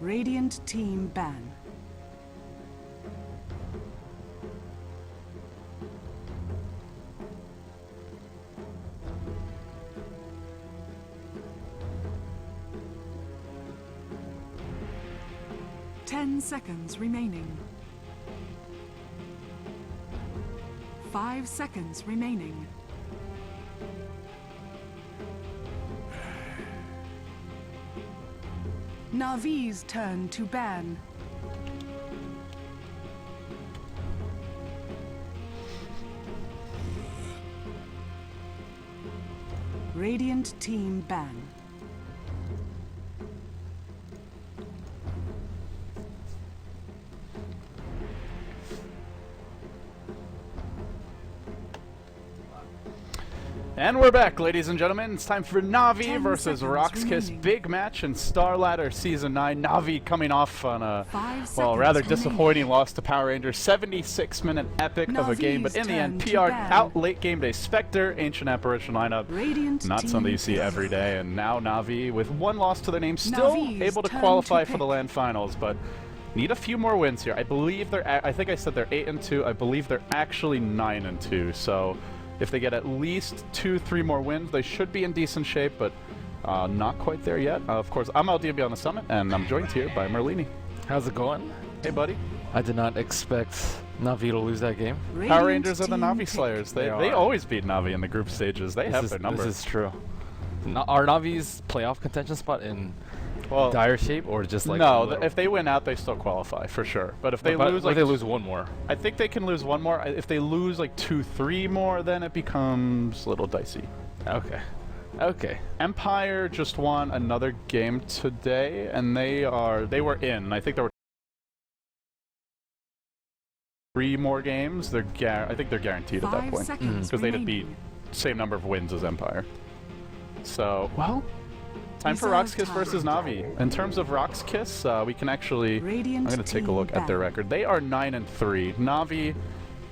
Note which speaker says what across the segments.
Speaker 1: Radiant team ban. Ten seconds remaining. 5 seconds remaining. Navi's turn to ban. Radiant team ban.
Speaker 2: And we're back, ladies and gentlemen. It's time for Navi versus Rox.KIS. Big match in StarLadder Season 9. Navi coming off on a, well, rather disappointing loss to Power Rangers. 76-minute epic of a game, but in the end, PR out late game day. Spectre, Ancient Apparition lineup. Not something you see every day. And now Navi, with one loss to their name, still able to qualify for the LAN finals, but need a few more wins here. I believe they're, I think I said they're 8-2. I believe they're actually 9-2, so if they get at least 2-3 more wins, they should be in decent shape, but not quite there yet. Of course, I'm LDB on the summit, and I'm joined here by Merlini.
Speaker 3: How's it going?
Speaker 2: Hey, buddy.
Speaker 3: I did not expect Navi to lose that game.
Speaker 2: Power Rangers are the Navi Slayers. They always beat Navi in the group stages. They have their number.
Speaker 3: This is true. Are Navi's playoff contention spot in dire shape, or just like
Speaker 2: no? If they win out, they still qualify for sure. But if they lose, like,
Speaker 3: they lose one more.
Speaker 2: I think they can lose one more. If they lose like 2-3 more, then it becomes a little dicey.
Speaker 3: Okay. Okay.
Speaker 2: Empire just won another game today, and they were in. I think there were 3 more games. I think they're guaranteed at that point because they did beat same number of wins as Empire. So well. Time for Rox.KIS versus Navi. In terms of Rox.KIS, we can actually, I'm going to take a look at their record. They are 9-3. Navi,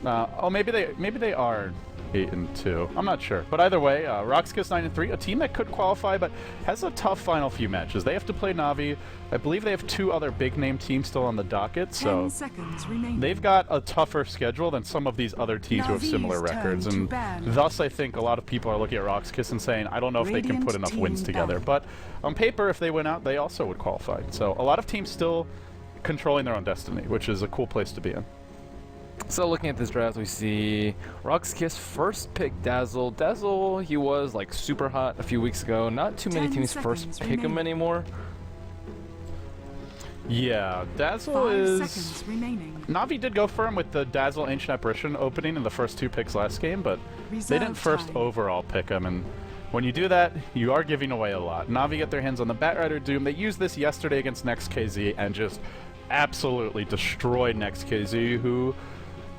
Speaker 2: oh, maybe they are 8-2. I'm not sure. But either way, Rox.KIS 9-3, a team that could qualify, but has a tough final few matches. They have to play Navi. I believe they have 2 other big-name teams still on the docket, so they've got a tougher schedule than some of these other teams who have similar records, and thus I think a lot of people are looking at Rox.KIS and saying, I don't know if they can put enough wins together. But on paper, if they win out, they also would qualify. So a lot of teams still controlling their own destiny, which is a cool place to be in.
Speaker 3: So looking at this draft, we see Rox.KIS first pick Dazzle. Dazzle, he was like super hot a few weeks ago. Not too many teams first pick him anymore.
Speaker 2: Yeah, Dazzle is... Navi did go for him with the Dazzle Ancient Apparition opening in the first 2 picks last game, but they didn't first overall pick him, and when you do that, you are giving away a lot. Navi get their hands on the Batrider Doom. They used this yesterday against Next.KZ and just absolutely destroyed Next.KZ, who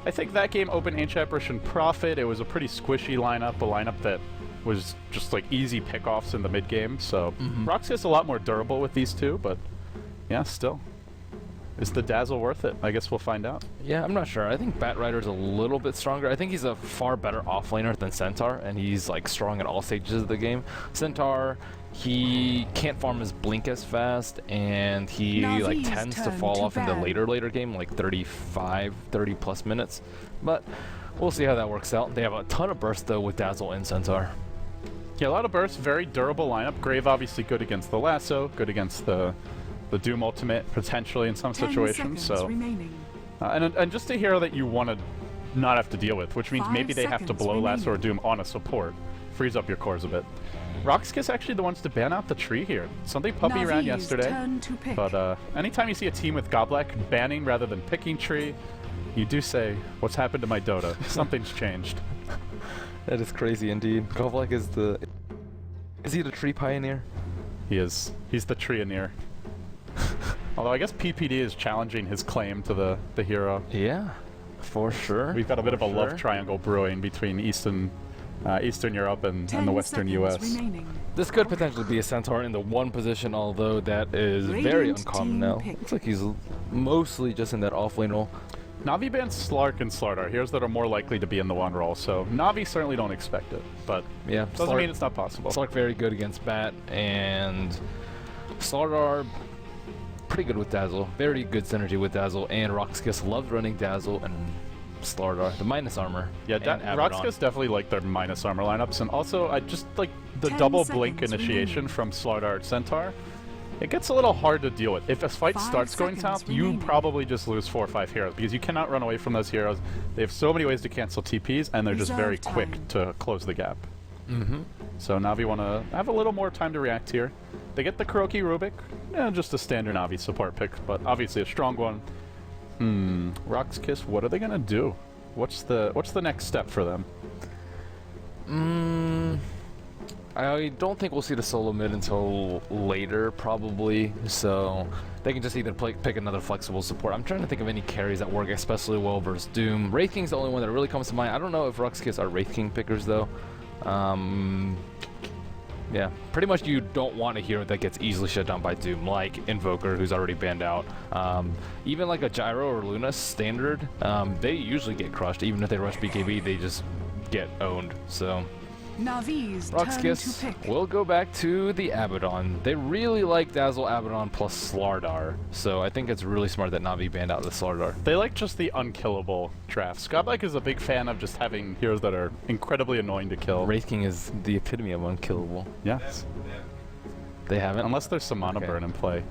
Speaker 2: I think that game opened Ancient Apparition Prophet. It was a pretty squishy lineup, a lineup that was just like easy pickoffs in the mid game. So Rox.KIS a lot more durable with these 2, but yeah, still. Is the Dazzle worth it? I guess we'll find out.
Speaker 3: Yeah, I'm not sure. I think Batrider's a little bit stronger. I think he's a far better offlaner than Centaur, and he's like strong at all stages of the game. Centaur, he can't farm his blink as fast, and he like tends to fall off in the later game, like 30 plus minutes. But we'll see how that works out. They have a ton of burst though with Dazzle and Centaur.
Speaker 2: Yeah, a lot of burst, very durable lineup. Grave obviously good against the lasso, good against the Doom ultimate potentially in some situations. So and just to hear that you want to not have to deal with, which means maybe they have to blow lasso or Doom on a support, frees up your cores a bit. Rox.KIS actually the ones to ban out the tree here. Something Puppy ran yesterday, but anytime you see a team with Goblek banning rather than picking tree, you do say, what's happened to my Dota? Something's changed.
Speaker 3: That is crazy indeed. Goblek is the... Is he the tree pioneer?
Speaker 2: He is. He's the tree-aneer. Although I guess PPD is challenging his claim to the hero.
Speaker 3: Yeah, for sure.
Speaker 2: We've got a bit of a love triangle brewing between Eastern Europe and the Western US.
Speaker 3: This could potentially be a Centaur in the 1 position, although that is very uncommon now. Looks like he's mostly just in that offlane role.
Speaker 2: Navi bans Slark and Slardar, heroes that are more likely to be in the 1 role, so Navi certainly don't expect it, but
Speaker 3: yeah,
Speaker 2: doesn't mean it's not possible.
Speaker 3: Slark very good against Bat, and Slardar, pretty good with Dazzle. Very good synergy with Dazzle, and Rox.KIS loves running Dazzle and StarLadder, the minus armor.
Speaker 2: Yeah, Rox.KIS definitely like their minus armor lineups, and also I just like the double blink initiation from StarLadder Centaur. It gets a little hard to deal with. If a fight starts going south, you probably just lose 4 or 5 heroes, because you cannot run away from those heroes. They have so many ways to cancel TPs, and they're just very quick to close the gap. So Na'Vi want to have a little more time to react here. They get the Kuroki Rubik, just a standard Na'Vi support pick, but obviously a strong one. Rox.KIS, what are they gonna do? What's the next step for them?
Speaker 3: I don't think we'll see the solo mid until later, probably. So they can just either pick another flexible support. I'm trying to think of any carries that work especially well versus Doom. Wraith King's the only one that really comes to mind. I don't know if Rox.KIS are Wraith King pickers though. Yeah, pretty much you don't want a hero that gets easily shut down by Doom, like Invoker, who's already banned out. Even like a Gyro or Luna standard, they usually get crushed. Even if they rush BKB, they just get owned. So
Speaker 1: Navi's
Speaker 3: Rox.KIS will go back to the Abaddon. They really like Dazzle, Abaddon plus StarLadder, so I think it's really smart that Na'Vi banned out the StarLadder.
Speaker 2: They like just the unkillable drafts. Godlike is a big fan of just having heroes that are incredibly annoying to kill.
Speaker 3: Wraith King is the epitome of unkillable.
Speaker 2: Yes.
Speaker 3: They haven't?
Speaker 2: Unless there's some Mana Burn in play.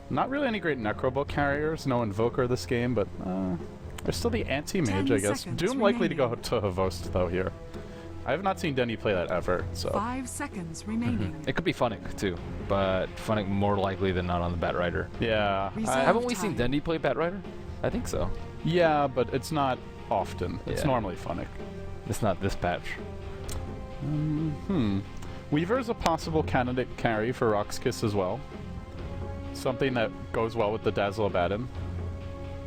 Speaker 2: Not really any great Necrobook carriers, no Invoker this game, but there's still the Anti-Mage, I guess. Doom likely to go to Havost, though, here. I have not seen Denny play that ever, so...
Speaker 1: 5 seconds remaining.
Speaker 3: It could be Funnick, too, but Funnick more likely than not on the Batrider.
Speaker 2: Yeah.
Speaker 3: Haven't we seen Dendy play Batrider? I think so.
Speaker 2: Yeah, but it's not often. It's normally Funnick.
Speaker 3: It's not this patch.
Speaker 2: Weaver is a possible candidate carry for Rox.KIS as well. Something that goes well with the Dazzle Abaddon.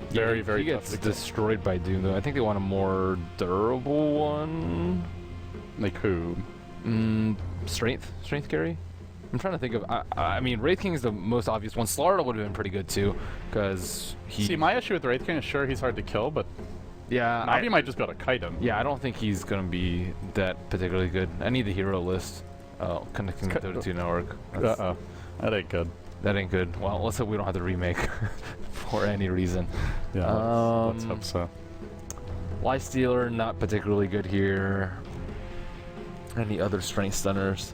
Speaker 2: Very, very tough to kill.
Speaker 3: Destroyed by Doom, though. I think they want a more durable one.
Speaker 2: Like who?
Speaker 3: Strength carry? I'm trying to think of... I mean, Wraith King is the most obvious one. StarLadder would have been pretty good, too, because he...
Speaker 2: See, my issue with Wraith King is sure he's hard to kill, but...
Speaker 3: Yeah,
Speaker 2: Na'Vi might just be able to kite him.
Speaker 3: Yeah, I don't think he's going to be that particularly good. I need the hero list. Oh, connecting the Dota2 network.
Speaker 2: Uh-oh. That ain't good.
Speaker 3: That ain't good. Well, let's hope we don't have to remake for any reason.
Speaker 2: Yeah, let's hope so.
Speaker 3: Lifestealer, not particularly good here. Any other strength stunners?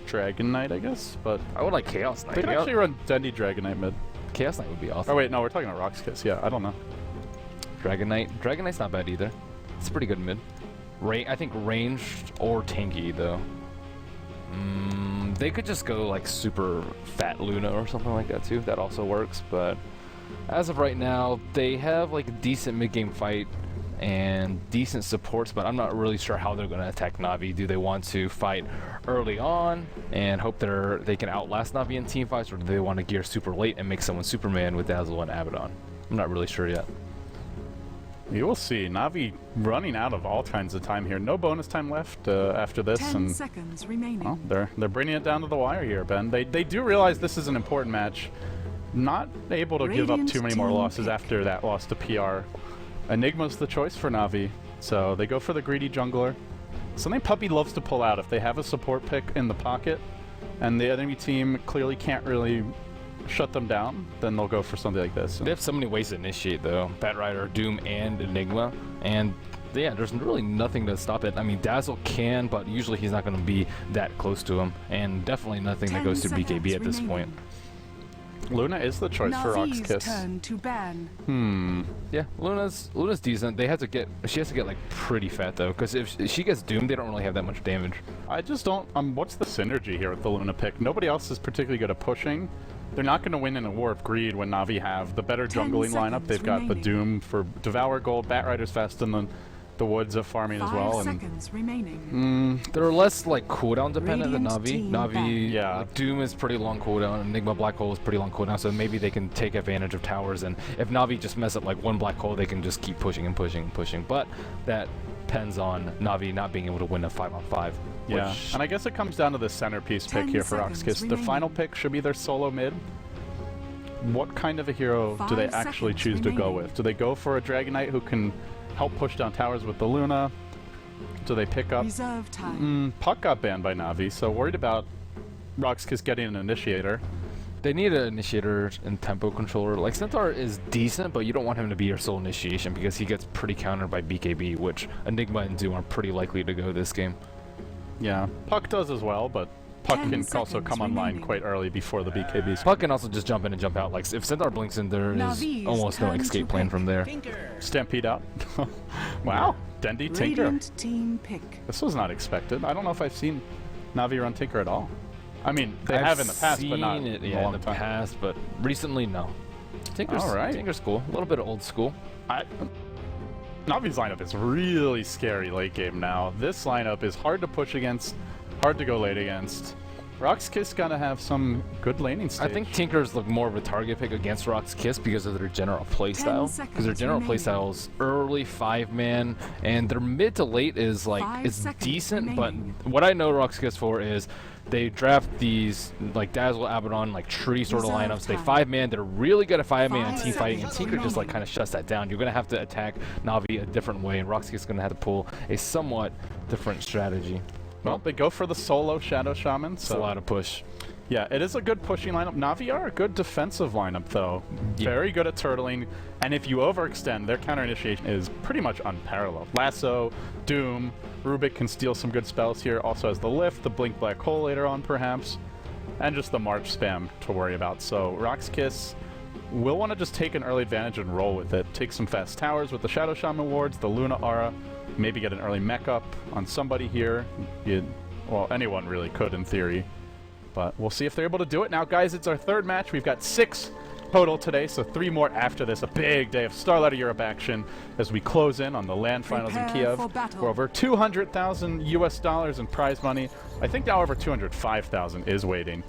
Speaker 2: Dragon Knight, I guess, but...
Speaker 3: I would like Chaos Knight.
Speaker 2: They could actually run Dendy Dragon Knight mid.
Speaker 3: Chaos Knight would be awesome.
Speaker 2: Oh wait, no, we're talking about Rox.KIS. Yeah, I don't know.
Speaker 3: Dragon Knight's not bad either. It's pretty good mid. I think ranged or tanky, though. They could just go like super fat Luna or something like that too. That also works, but as of right now, they have like a decent mid-game fight and decent supports, but I'm not really sure how they're going to attack Na'Vi. Do they want to fight early on and hope they can outlast Na'Vi in team fights, or do they want to gear super late and make someone Superman with Dazzle and Abaddon? I'm not really sure yet.
Speaker 2: You will see. Na'Vi running out of all kinds of time here. No bonus time left after this.
Speaker 1: 10 seconds remaining.
Speaker 2: Well, they're bringing it down to the wire here, Ben. They do realize this is an important match. Not able to give up too many more losses after that loss to PR. Enigma's the choice for Na'Vi, so they go for the greedy jungler. Something Puppy loves to pull out if they have a support pick in the pocket, and the enemy team clearly can't really shut them down, then they'll go for something like this.
Speaker 3: They have so many ways to initiate, though. Batrider, Doom, and Enigma, and yeah, there's really nothing to stop it. I mean, Dazzle can, but usually he's not going to be that close to him, and definitely nothing that goes to BKB at this point.
Speaker 2: Luna is the choice for Rox.KIS.
Speaker 1: Turn to ban.
Speaker 3: Yeah, Luna's decent. She has to get like pretty fat though, because if she gets doomed, they don't really have that much damage.
Speaker 2: I just don't. What's the synergy here with the Luna pick? Nobody else is particularly good at pushing. They're not going to win in a War of Greed when Na'Vi have the better jungling lineup. They've got the Doom for Devour Gold, Batrider's fast in the woods of farming as well.
Speaker 1: 5 seconds remaining.
Speaker 3: They're less like cooldown dependent than Na'Vi. Na'Vi,
Speaker 2: yeah.
Speaker 3: Doom is pretty long cooldown. Enigma Black Hole is pretty long cooldown, so maybe they can take advantage of towers. And if Na'Vi just mess up like one Black Hole, they can just keep pushing and pushing and pushing. But that depends on Na'Vi not being able to win a 5-on-5.
Speaker 2: Yeah, and I guess it comes down to the centerpiece pick here for Rox.KIS. The final pick should be their solo mid. What kind of a hero do they actually choose to go with? Do they go for a Dragon Knight who can help push down towers with the Luna? Do they pick up...
Speaker 1: Reserve time.
Speaker 2: Puck got banned by Na'Vi, so worried about Rox.KIS getting an initiator.
Speaker 3: They need an initiator and tempo controller. Like, Centaur is decent, but you don't want him to be your sole initiation because he gets pretty countered by BKB, which Enigma and Doom are pretty likely to go this game.
Speaker 2: Yeah, Puck does as well, but Puck
Speaker 1: 10
Speaker 2: can also come online
Speaker 1: remaining.
Speaker 2: quite early before the BKBs.
Speaker 3: Puck can also just jump in and jump out. Like, if Centaur blinks in, there is
Speaker 1: Navi's
Speaker 3: almost no
Speaker 1: turn
Speaker 3: escape
Speaker 1: to
Speaker 3: plan
Speaker 1: pick.
Speaker 3: from there.
Speaker 2: Stampede out. Wow, Dendy Tinker.
Speaker 1: Radiant team pick.
Speaker 2: This was not expected. I don't know if I've seen Navi run Tinker at all. I mean, they
Speaker 3: I've
Speaker 2: have in the past, but not
Speaker 3: seen it,
Speaker 2: in a
Speaker 3: yeah,
Speaker 2: long
Speaker 3: in the
Speaker 2: time.
Speaker 3: past, but recently, no. Tinker's,
Speaker 2: All right.
Speaker 3: Tinker's cool. A little bit of old school.
Speaker 2: Navi's lineup is really scary late game now. This lineup is hard to push against, hard to go late against. Rox.KIS gonna have some good laning stage.
Speaker 3: I think Tinker's look more of a target pick against Rox.KIS because of their general playstyle. Because their
Speaker 1: seconds
Speaker 3: general
Speaker 1: remaining.
Speaker 3: playstyle is early 5-man, and their mid to late is like
Speaker 1: 5
Speaker 3: it's
Speaker 1: seconds
Speaker 3: decent.
Speaker 1: remaining.
Speaker 3: But what I know Rox.KIS for is they draft these like Dazzle, Abaddon, like tree sort of
Speaker 1: Reserve
Speaker 3: lineups. They
Speaker 1: time.
Speaker 3: 5-man. They're really good at 5-man and
Speaker 1: 5
Speaker 3: team fighting, and
Speaker 1: seconds
Speaker 3: Tinker just like
Speaker 1: remaining.
Speaker 3: kind of shuts that down. You're gonna have to attack Navi a different way, and Rox.KIS is gonna have to pull a somewhat different strategy.
Speaker 2: Well, they go for the solo Shadow Shaman,
Speaker 3: It's
Speaker 2: so
Speaker 3: a lot of push.
Speaker 2: yeah, it is a good pushing lineup. Navi are a good defensive lineup, though.
Speaker 3: Yeah.
Speaker 2: Very good at turtling, and if you overextend, their counter initiation is pretty much unparalleled. Lasso, Doom, Rubik can steal some good spells here. Also has the Lift, the Blink Black Hole later on, perhaps, and just the March spam to worry about. So Rox.KIS will want to just take an early advantage and roll with it. Take some fast towers with the Shadow Shaman wards, the Luna Aura, maybe get an early mech up on somebody here. Well, anyone really could in theory. But we'll see if they're able to do it. Now, guys, it's our third match. We've got 6 total today, so 3 more after this. A big day of StarLadder Europe action as we close in on the LAN finals in
Speaker 1: Prepare
Speaker 2: Kiev.
Speaker 1: for battle.
Speaker 2: We're over 200,000 US dollars in prize money. I think now over 205,000 is waiting.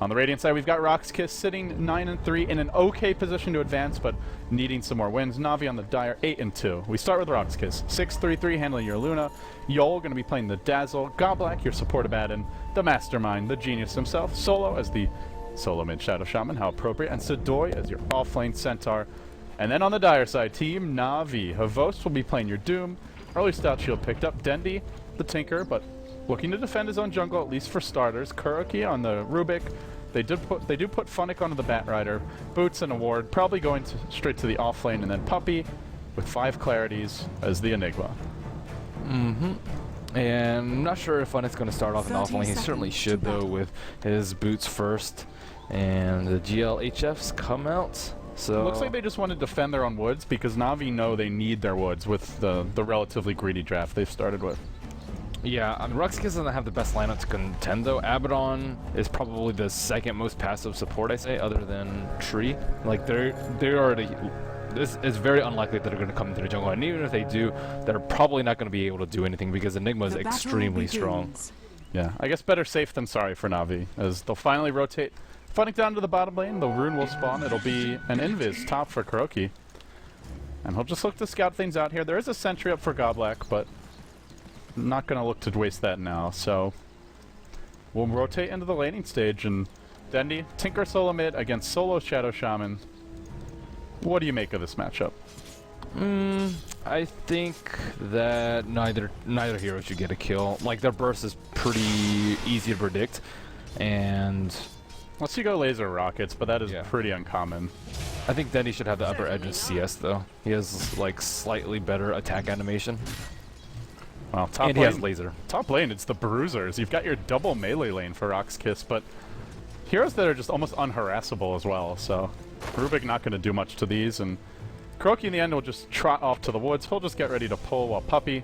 Speaker 2: On the Radiant side, we've got Rox.KIS sitting 9-3 in an okay position to advance, but needing some more wins. Navi on the Dire 8-2. We start with Rox.KIS 6-3-3, handling your Luna. Yol going to be playing the Dazzle. Goblak, your support Abaddon. The Mastermind, the genius himself. Solo as the solo mid Shadow Shaman, how appropriate. And Sedoy as your off-lane Centaur. And then on the Dire side, Team Navi. Havos will be playing your Doom. Early Stout Shield picked up. Dendy, the Tinker, but looking to defend his own jungle, at least for starters. Kuroki on the Rubik. They do put Funnick onto the Batrider. Boots and a ward, probably going straight to the off lane, and then Puppy with 5 clarities as the Enigma.
Speaker 3: And I'm not sure if Funnick's going to start off in
Speaker 1: 30
Speaker 3: offlane. He certainly
Speaker 1: seconds
Speaker 3: should,
Speaker 1: to
Speaker 3: though,
Speaker 1: battle.
Speaker 3: with his boots first. And the GLHFs come out. So
Speaker 2: Looks like they just want to defend their own woods because Navi know they need their woods with the relatively greedy draft they've started with.
Speaker 3: yeah, I mean, Rox.KIS doesn't have the best lineup to contend, though. Abaddon is probably the second most passive support, I say, other than Tree. Like, they're already... It's very unlikely that they're going to come into the jungle, and even if they do, they're probably not going to be able to do anything because Enigma is
Speaker 1: The battle
Speaker 3: extremely strong.
Speaker 1: begins.
Speaker 2: Yeah, I guess better safe than sorry for Navi, as they'll finally rotate. Funnick down to the bottom lane, the rune will spawn. It'll be an Invis top for Kuroki. And he'll just look to scout things out here. There is a sentry up for Goblak, but not going to look to waste that now, so we'll rotate into the laning stage, and Dendy, Tinker solo mid against solo Shadow Shaman. What do you make of this matchup?
Speaker 3: I think that neither hero should get a kill. Like, their burst is pretty easy to predict, and
Speaker 2: Unless you go laser rockets, but that is
Speaker 3: Yeah.
Speaker 2: pretty uncommon.
Speaker 3: I think Denny should have the upper edge of CS, though. He has, like, slightly better attack animation,
Speaker 2: Well, top
Speaker 3: and he
Speaker 2: lane,
Speaker 3: has laser.
Speaker 2: top lane, it's the Bruisers. You've got your double melee lane for Rox.KIS, but heroes that are just almost unharassable as well, so Rubik not going to do much to these, and Kuroki in the end will just trot off to the woods. He'll just get ready to pull while Puppy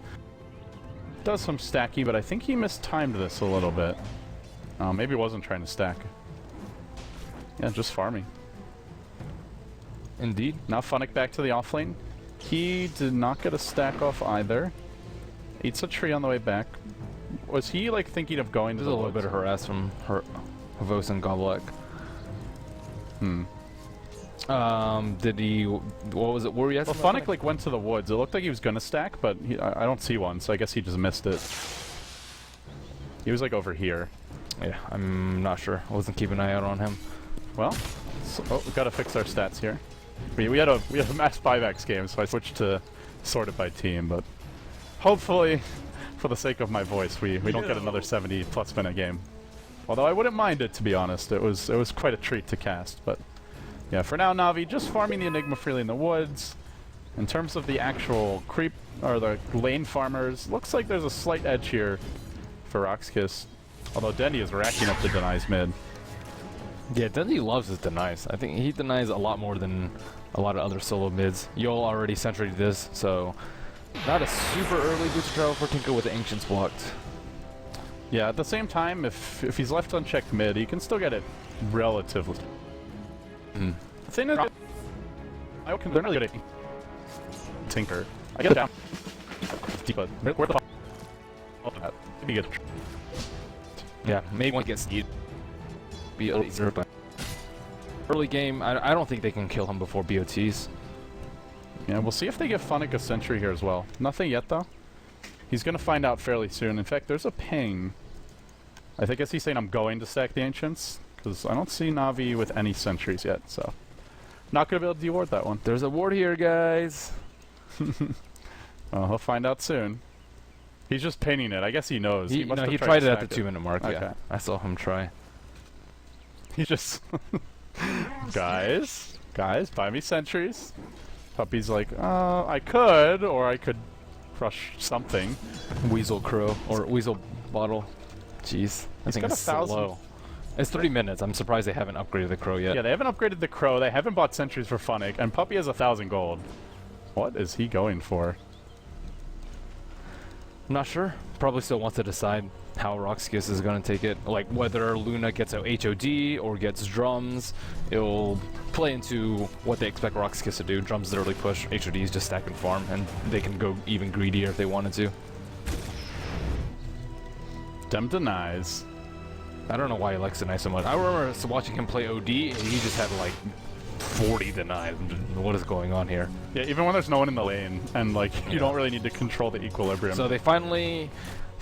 Speaker 2: does some stacky, but I think he mistimed this a little bit. Maybe he wasn't trying to stack. Yeah, just farming.
Speaker 3: Indeed.
Speaker 2: Now Funnick back to the offlane. He did not get a stack off either. Eats a tree on the way back. Was he like thinking of going to
Speaker 3: There's
Speaker 2: the
Speaker 3: a little
Speaker 2: woods?
Speaker 3: bit of harass from Havos and Goblak. Did he... What was it? What were you
Speaker 2: Well,
Speaker 3: asking about
Speaker 2: Funnick like went to the woods. It looked like he was gonna stack, but I don't see one, so I guess he just missed it. He was like over here.
Speaker 3: Yeah, I'm not sure. I wasn't keeping an eye out on him.
Speaker 2: Well, we gotta fix our stats here. We had a mass 5x game, so I switched to sorted by team, but hopefully, for the sake of my voice, we don't get another 70+ minute game. Although I wouldn't mind it, to be honest. It was quite a treat to cast, but yeah, for now, Na'Vi just farming the Enigma freely in the woods. In terms of the actual creep, or the lane farmers, looks like there's a slight edge here for Rox.KIS. Although Dendy is racking up the denies mid.
Speaker 3: Yeah, Dendy loves his denies. I think he denies a lot more than a lot of other solo mids. Yol already sentryed this, so not a super early booster travel for Tinker with the Ancients blocked.
Speaker 2: Yeah, at the same time, if he's left unchecked mid, he can still get it relatively. The thing is, I can learn really good at Tinker. I get it down. But where the fuck? That. Maybe get.
Speaker 3: Yeah, maybe one gets speed. Be easier, but early game, I don't think they can kill him before BOTs.
Speaker 2: Yeah, we'll see if they give Funnick a sentry here as well. Nothing yet, though. He's going to find out fairly soon. In fact, there's a ping. I guess he's saying I'm going to stack the Ancients, because I don't see Na'Vi with any sentries yet, so not going to be able to de-ward that one.
Speaker 3: There's a ward here, guys.
Speaker 2: Well, he'll find out soon. He's just painting it. I guess he knows.
Speaker 3: He
Speaker 2: must have
Speaker 3: tried
Speaker 2: to
Speaker 3: it at the
Speaker 2: stack
Speaker 3: 2-minute mark,
Speaker 2: Okay.
Speaker 3: yeah. I saw him try.
Speaker 2: He just... Guys, buy me sentries. Puppy's like, I could, or I could crush something.
Speaker 3: Weasel Crow, or Weasel Bottle. Jeez, I think
Speaker 2: got
Speaker 3: it's
Speaker 2: 1,000.
Speaker 3: slow. It's 3 minutes. I'm surprised they haven't upgraded the Crow yet.
Speaker 2: Yeah, they haven't upgraded the Crow, they haven't bought sentries for Funnick, and Puppy has 1,000 gold. What is he going for?
Speaker 3: I'm not sure. Probably still wants to decide how Rox.KIS is going to take it. Like whether Luna gets a HOD or gets drums. It'll play into what they expect Rox.KIS to do. Drums literally push, HODs just stack and farm, and they can go even greedier if they wanted to.
Speaker 2: Dem denies.
Speaker 3: I don't know why he likes deny so much. I remember watching him play OD, and he just had like 40 denies. What is going on here?
Speaker 2: Yeah, even when there's no one in the lane, and like you don't really need to control the equilibrium.
Speaker 3: So they finally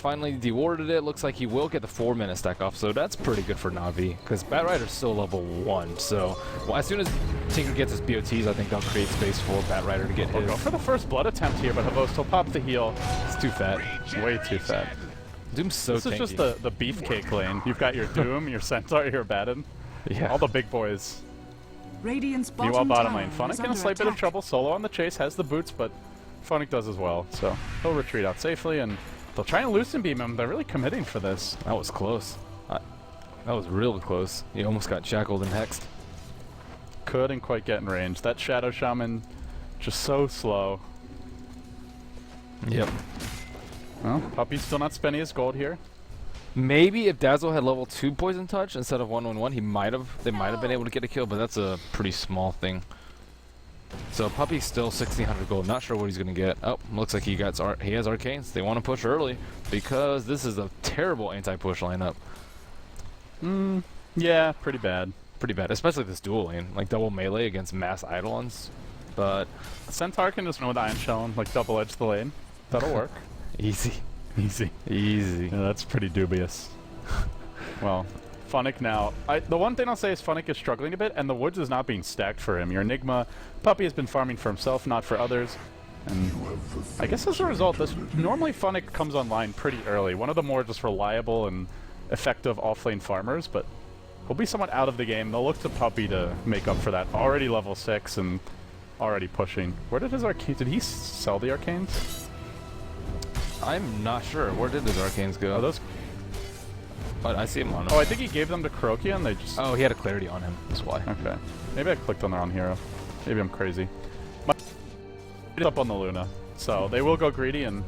Speaker 3: dewarded it. Looks like he will get the 4-minute stack off, so that's pretty good for Na'Vi, because Batrider's still level 1, so as soon as Tinker gets his BOTs, I think they'll create space for Batrider to get
Speaker 2: We'll
Speaker 3: his.
Speaker 2: go for the first blood attempt here, but Havos will pop the heal.
Speaker 3: It's too fat.
Speaker 2: Way too fat.
Speaker 3: Doom's so
Speaker 2: This
Speaker 3: tanky.
Speaker 2: is just the beefcake lane. You've got your Doom, your Centaur, your Abaddon.
Speaker 3: Yeah.
Speaker 2: All the big boys.
Speaker 1: Radiant's
Speaker 2: Meanwhile, bottom
Speaker 1: tower
Speaker 2: lane.
Speaker 1: is
Speaker 2: Funnick in a
Speaker 1: under
Speaker 2: slight bit of
Speaker 1: attack.
Speaker 2: trouble. Solo on the chase, has the boots, but Funnick does as well. So he'll retreat out safely, and they'll try and Lucent Beam him. They're really committing for this.
Speaker 3: That was close. That was really close. He almost got shackled and hexed.
Speaker 2: Couldn't quite get in range. That Shadow Shaman, just so slow.
Speaker 3: Yep.
Speaker 2: Well, Puppy's still not spending his gold here.
Speaker 3: Maybe if Dazzle had level 2 Poison Touch instead of 1/1/1, they might have been able to get a kill, but that's a pretty small thing. So Puppy's still 1,600 gold. Not sure what he's gonna get. Oh, looks like he has Arcanes. They want to push early because this is a terrible anti-push lineup.
Speaker 2: Yeah, pretty bad.
Speaker 3: Pretty bad, especially this dual lane, like double melee against mass Eidolons. But
Speaker 2: Centaur can just run with Iron Shell and like double edge the lane. That'll work.
Speaker 3: easy,
Speaker 2: Easy.
Speaker 3: easy.
Speaker 2: Yeah, that's pretty dubious. Well, Funnick now. The one thing I'll say is Funnick is struggling a bit, and the woods is not being stacked for him. Your Enigma Puppy has been farming for himself, not for others. And I guess as a result, normally Funnick comes online pretty early. One of the more just reliable and effective off-lane farmers, but he'll be somewhat out of the game. They'll look to Puppy to make up for that. Already level 6 and already pushing. Where did his arcane? Did he sell the arcanes?
Speaker 3: I'm not sure. Where did his Arcanes go?
Speaker 2: Are those?
Speaker 3: But I see him on him.
Speaker 2: Oh, I think he gave them to Kurokia and they just...
Speaker 3: Oh, he had a clarity on him. That's why.
Speaker 2: Okay. Maybe I clicked on the wrong hero. Maybe I'm crazy. It's up on the Luna. So they will go greedy, and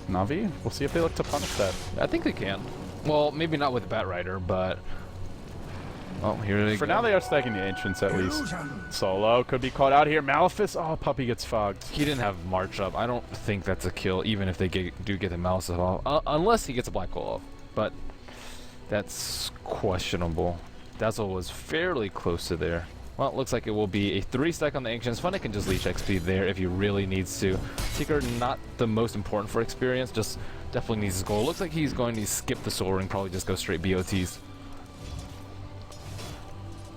Speaker 2: Na'Vi, we'll see if they look to punish that.
Speaker 3: I think they can. Well, maybe not with Batrider, but... Oh, here they go.
Speaker 2: For now, they are stacking the Ancients at least. Solo could be caught out here. Malefice, oh, Puppy gets fogged.
Speaker 3: He didn't have March up. I don't think that's a kill, even if they do get the Mouse off. Unless he gets a Black Hole off. But that's questionable. Dazzle was fairly close to there. Well, it looks like it will be a 3-stack on the Ancients. Funnick can just leech XP there if he really needs to. Tinker, not the most important for experience, just definitely needs his goal. Looks like he's going to skip the Soul Ring, probably just go straight BOTs.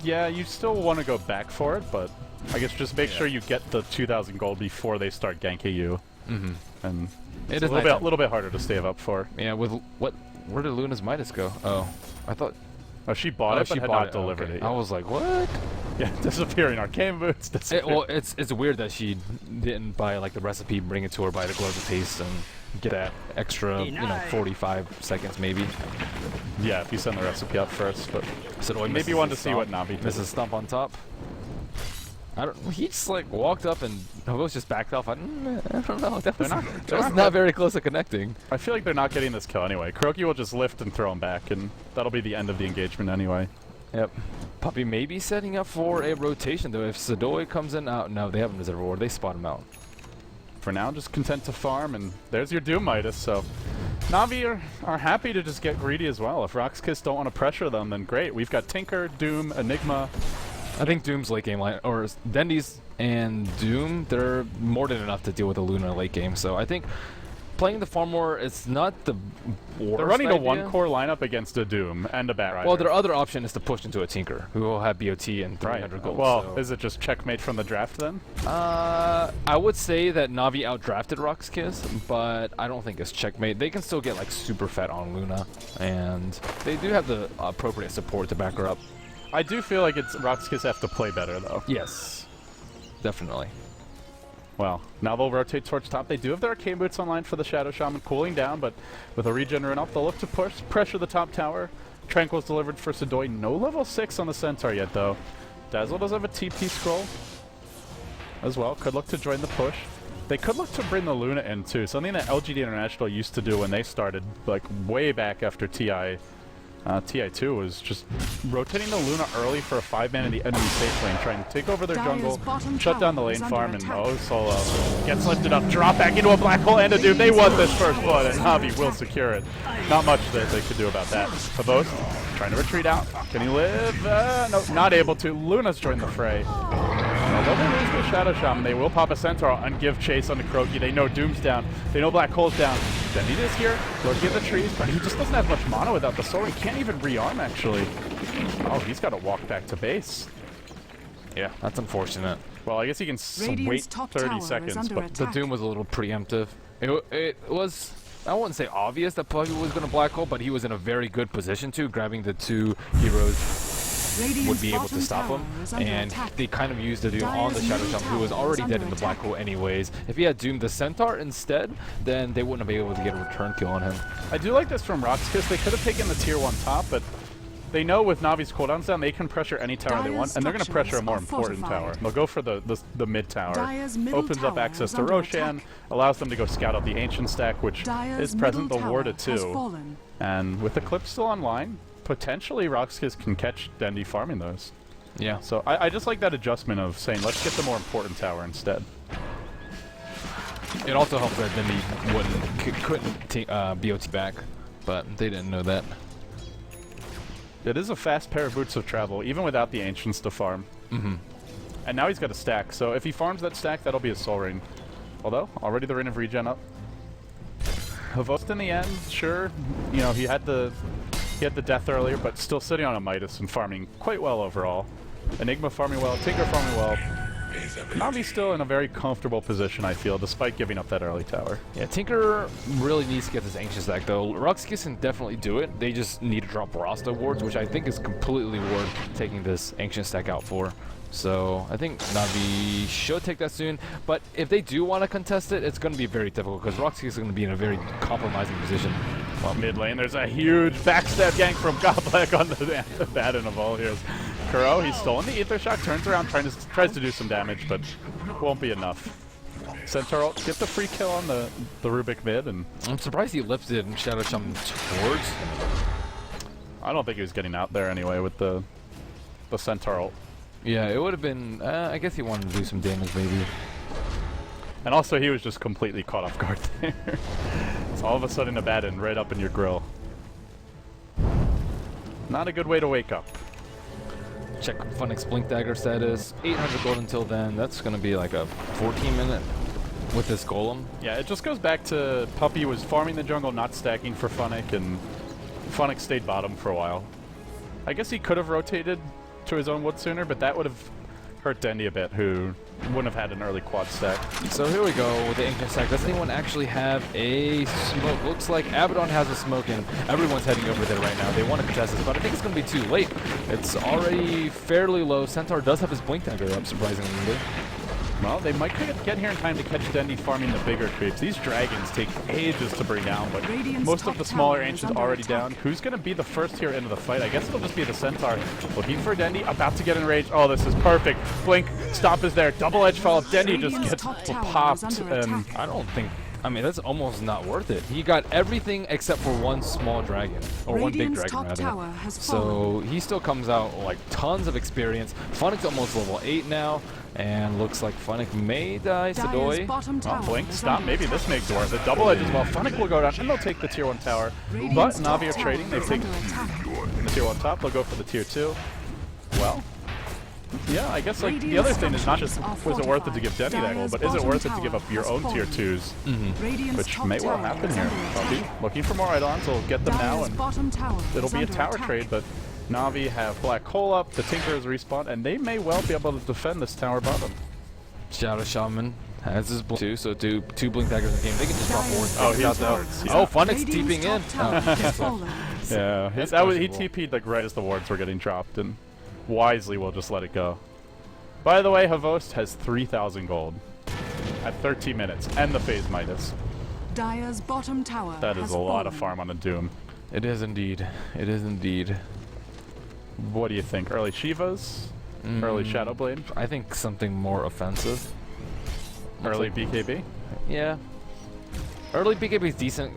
Speaker 2: Yeah, you still want to go back for it, but I guess just make sure you get the 2,000 gold before they start ganking you.
Speaker 3: Mm-hmm.
Speaker 2: And
Speaker 3: It
Speaker 2: it's
Speaker 3: is
Speaker 2: a little bit harder to save up for.
Speaker 3: Yeah, with what Where did Luna's Midas go? Oh, I thought...
Speaker 2: Oh, she bought it,
Speaker 3: she
Speaker 2: but had
Speaker 3: bought
Speaker 2: not
Speaker 3: it.
Speaker 2: delivered
Speaker 3: Okay.
Speaker 2: it
Speaker 3: I
Speaker 2: yet.
Speaker 3: was like, what?
Speaker 2: Yeah, disappearing arcane boots.
Speaker 3: Well, it's weird that she didn't buy like the recipe, bring it to her, buy the gloves of taste, and get that extra, 45 seconds maybe.
Speaker 2: Yeah, if you send the recipe out first, but
Speaker 3: So do I
Speaker 2: maybe you wanted to see what Navi did.
Speaker 3: Mrs. Stomp on top. He just like walked up and Havos just backed off. I don't know. That was not very close to connecting.
Speaker 2: I feel like they're not getting this kill anyway. Kuroki will just lift and throw him back, and that'll be the end of the engagement anyway.
Speaker 3: Yep. Puppy may be setting up for a rotation though. If Sadoi comes in, no, they have him as a reward. They spot him out.
Speaker 2: For now, just content to farm, and there's your Doom Midas. So Navi are happy to just get greedy as well. If Rox.KIS don't want to pressure them, then great. We've got Tinker, Doom, Enigma.
Speaker 3: I think Doom's late game line, or Dendy's and Doom, they're more than enough to deal with the Luna late game. So I think playing the farm war, it's not the worst
Speaker 2: They're running
Speaker 3: idea.
Speaker 2: a one-core lineup against a Doom and a Bat Rider.
Speaker 3: Well, their other option is to push into a Tinker, who will have BOT and 300 gold.
Speaker 2: Well,
Speaker 3: so.
Speaker 2: is it just checkmate from the draft then?
Speaker 3: I would say that Navi outdrafted Rox.KIS, but I don't think it's checkmate. They can still get like super fat on Luna, and they do have the appropriate support to back her up.
Speaker 2: I do feel like it's Rox.KIS have to play better though.
Speaker 3: Yes, definitely.
Speaker 2: Well, now they'll rotate towards top. They do have their arcane boots online for the Shadow Shaman cooling down, but with a regen run up, they'll look to pressure the top tower. Tranquil's delivered for Sadoi. No level 6 on the Centaur yet though. Dazzle does have a TP scroll as well. Could look to join the push. They could look to bring the Luna in too. Something that LGD International used to do when they started, like way back after TI2 was just rotating the Luna early for a 5-man in the enemy safe lane, trying to take over their jungle, shut down the lane farm, and Solo gets lifted up, drop back into a black hole and a Doom. They want this first blood, and Navi will secure it. Not much that they could do about that. Havos trying to retreat out. Can he live? No, not able to. Luna's joined the fray. Although they lose the Shadow Shaman, they will pop a Centaur and give chase onto Kuroki. They know Doom's down. They know Black Hole's down. Dendi is here, looking at the trees, but he just doesn't have much mana without the sword. He can't even rearm, actually. Oh, he's got to walk back to base.
Speaker 3: Yeah, that's unfortunate.
Speaker 2: Well, I guess he can wait 30 seconds, but
Speaker 3: the Doom was a little preemptive. It was, I wouldn't say obvious that Puppy was going to Black Hole, but he was in a very good position to, grabbing the two heroes would be able to stop him, and they kind of used the Doom on the Shadow Shaman, who was already dead in the Black Hole anyways. If he had Doom the Centaur instead, then they wouldn't have been able to get a return kill on him.
Speaker 2: I do like this from Rox.KIS. They could have taken the tier 1 top, but they know with Navi's cooldowns down, they can pressure any tower they want, and they're going to pressure a more important tower. They'll go for the mid tower. Opens up access to Roshan, allows them to go scout out the Ancient stack, which is present the Ward at 2. And with the clip still online, potentially Rox.KIS can catch Dendi farming those.
Speaker 3: Yeah.
Speaker 2: So I just like that adjustment of saying, let's get the more important tower instead.
Speaker 3: It also helps that Dendi couldn't BOT back, but they didn't know that.
Speaker 2: It is a fast pair of boots of travel, even without the Ancients to farm.
Speaker 3: Mm-hmm.
Speaker 2: And now he's got a stack, so if he farms that stack, that'll be a Soul Ring. Although, already the Ring of Regen up. Havost in the end, sure, you know, he had the death earlier, but still sitting on a Midas and farming quite well overall. Enigma farming well, Tinker farming well. Navi's still in a very comfortable position, I feel, despite giving up that early tower.
Speaker 3: Yeah, Tinker really needs to get this Ancient stack, though. Rox.KIS can definitely do it. They just need to drop Rasta wards, which I think is completely worth taking this Ancient stack out for. So I think Navi should take that soon, but if they do want to contest it, it's going to be very difficult because Rox.KIS is going to be in a very compromising position.
Speaker 2: Well, mid lane, there's a huge backstab gank from Goblek on the Batten of all heroes. Kuro, he's stolen the Ether Shock, turns around, tries to do some damage, but won't be enough. Centaur ult, get the free kill on the Rubik mid, and
Speaker 3: I'm surprised he lifted Shadow Shaman towards.
Speaker 2: I don't think he was getting out there anyway with the Centaur ult.
Speaker 3: Yeah, it would have been, I guess he wanted to do some damage maybe.
Speaker 2: And also he was just completely caught off guard there. It's all of a sudden a Batten right up in your grill. Not a good way to wake up.
Speaker 3: Check Funix Blink Dagger status. 800 gold until then. That's going to be like a 14-minute with this Golem.
Speaker 2: Yeah, it just goes back to Puppy was farming the jungle, not stacking for Funix, and Funix stayed bottom for a while. I guess he could have rotated to his own wood sooner, but that would have hurt Dendy a bit, who wouldn't have had an early quad stack.
Speaker 3: So here we go with the ancient stack. Does anyone actually have a smoke? Looks like Abaddon has a smoke, and everyone's heading over there right now. They want to contest this, but I think it's going to be too late. It's already fairly low. Centaur does have his blink dagger up, surprisingly.
Speaker 2: Well, they might get here in time to catch Dendy farming the bigger creeps. These dragons take ages to bring down, but
Speaker 1: Radiant's
Speaker 2: most of
Speaker 1: top
Speaker 2: the smaller
Speaker 1: tower is
Speaker 2: ancients
Speaker 1: under
Speaker 2: already
Speaker 1: attack.
Speaker 2: down. Who's going to be the first here into the fight? I guess it'll just be the Centaur. Looking for Dendy, about to get enraged. Oh, this is perfect. Blink, stop is there. Double-edge follow. Dendy just
Speaker 1: Radiant's
Speaker 2: gets
Speaker 1: top tower is
Speaker 2: popped.
Speaker 1: under
Speaker 2: And
Speaker 1: attack.
Speaker 3: I don't think... I mean, that's almost not worth it. He got everything except for one small dragon. Or one big
Speaker 1: Radiant's
Speaker 3: dragon,
Speaker 1: top
Speaker 3: rather.
Speaker 1: tower has
Speaker 3: So
Speaker 1: fallen.
Speaker 3: he still comes out like tons of experience. Funnick's almost level 8 now. And looks like Funnick may die.
Speaker 1: Dyer's
Speaker 3: Sadoi.
Speaker 1: bottom
Speaker 2: well,
Speaker 1: tower
Speaker 2: Blink,
Speaker 1: is
Speaker 2: stop.
Speaker 1: under
Speaker 2: Maybe this
Speaker 1: attack.
Speaker 2: makes it worth it. Double edge as well. Funnick will go down, and they'll take the tier 1 tower. But
Speaker 1: Radiant's top
Speaker 2: Na'Vi are
Speaker 1: tower
Speaker 2: trading. They've
Speaker 1: is
Speaker 2: taken
Speaker 1: under attack.
Speaker 2: the tier 1 top. They'll go for the tier 2. Well, yeah, I guess like the
Speaker 1: Radiant's
Speaker 2: other thing is not just
Speaker 1: structures are
Speaker 2: was it worth it to give Dendy that goal,
Speaker 1: Dyer's
Speaker 2: but is it
Speaker 1: bottom
Speaker 2: worth it to give
Speaker 1: tower
Speaker 2: up your
Speaker 1: has
Speaker 2: own tier
Speaker 1: fallen.
Speaker 2: 2s?
Speaker 1: Radiant's
Speaker 2: Which
Speaker 1: top
Speaker 2: may well
Speaker 1: tower
Speaker 2: happen
Speaker 1: is
Speaker 2: here.
Speaker 1: under
Speaker 2: I'll be
Speaker 1: attack.
Speaker 2: looking for more Eidolons. We'll get them now,
Speaker 1: Dyer's
Speaker 2: and
Speaker 1: bottom tower
Speaker 2: it'll
Speaker 1: is
Speaker 2: be a
Speaker 1: under
Speaker 2: tower
Speaker 1: attack.
Speaker 2: trade. But Na'Vi have Black Hole up, the Tinker is respawned, and they may well be able to defend this tower bottom.
Speaker 3: Shadow Shaman has his blink too, so two blink daggers in the game. They can just drop
Speaker 1: Dyer's
Speaker 3: wards.
Speaker 2: Oh, he's
Speaker 3: out though.
Speaker 2: wards,
Speaker 3: Oh,
Speaker 2: yeah.
Speaker 3: Funnick's
Speaker 1: Radiant's
Speaker 3: TPing in.
Speaker 1: top tower has fallen.
Speaker 2: Yeah,
Speaker 3: That's
Speaker 2: that was, he
Speaker 3: questionable.
Speaker 2: TP'd like right as the wards were getting dropped, and wisely we'll just let it go. By the way, Havost has 3,000 gold at 13 minutes, and the phase Midas.
Speaker 1: Dyer's bottom tower
Speaker 2: That is
Speaker 1: has
Speaker 2: a lot of
Speaker 1: fallen.
Speaker 2: farm on a Doom.
Speaker 3: It is indeed. It is indeed.
Speaker 2: What do you think? Early Shivas? Early Shadowblade?
Speaker 3: I think something more offensive.
Speaker 2: Early BKB?
Speaker 3: Yeah. Early BKB is decent.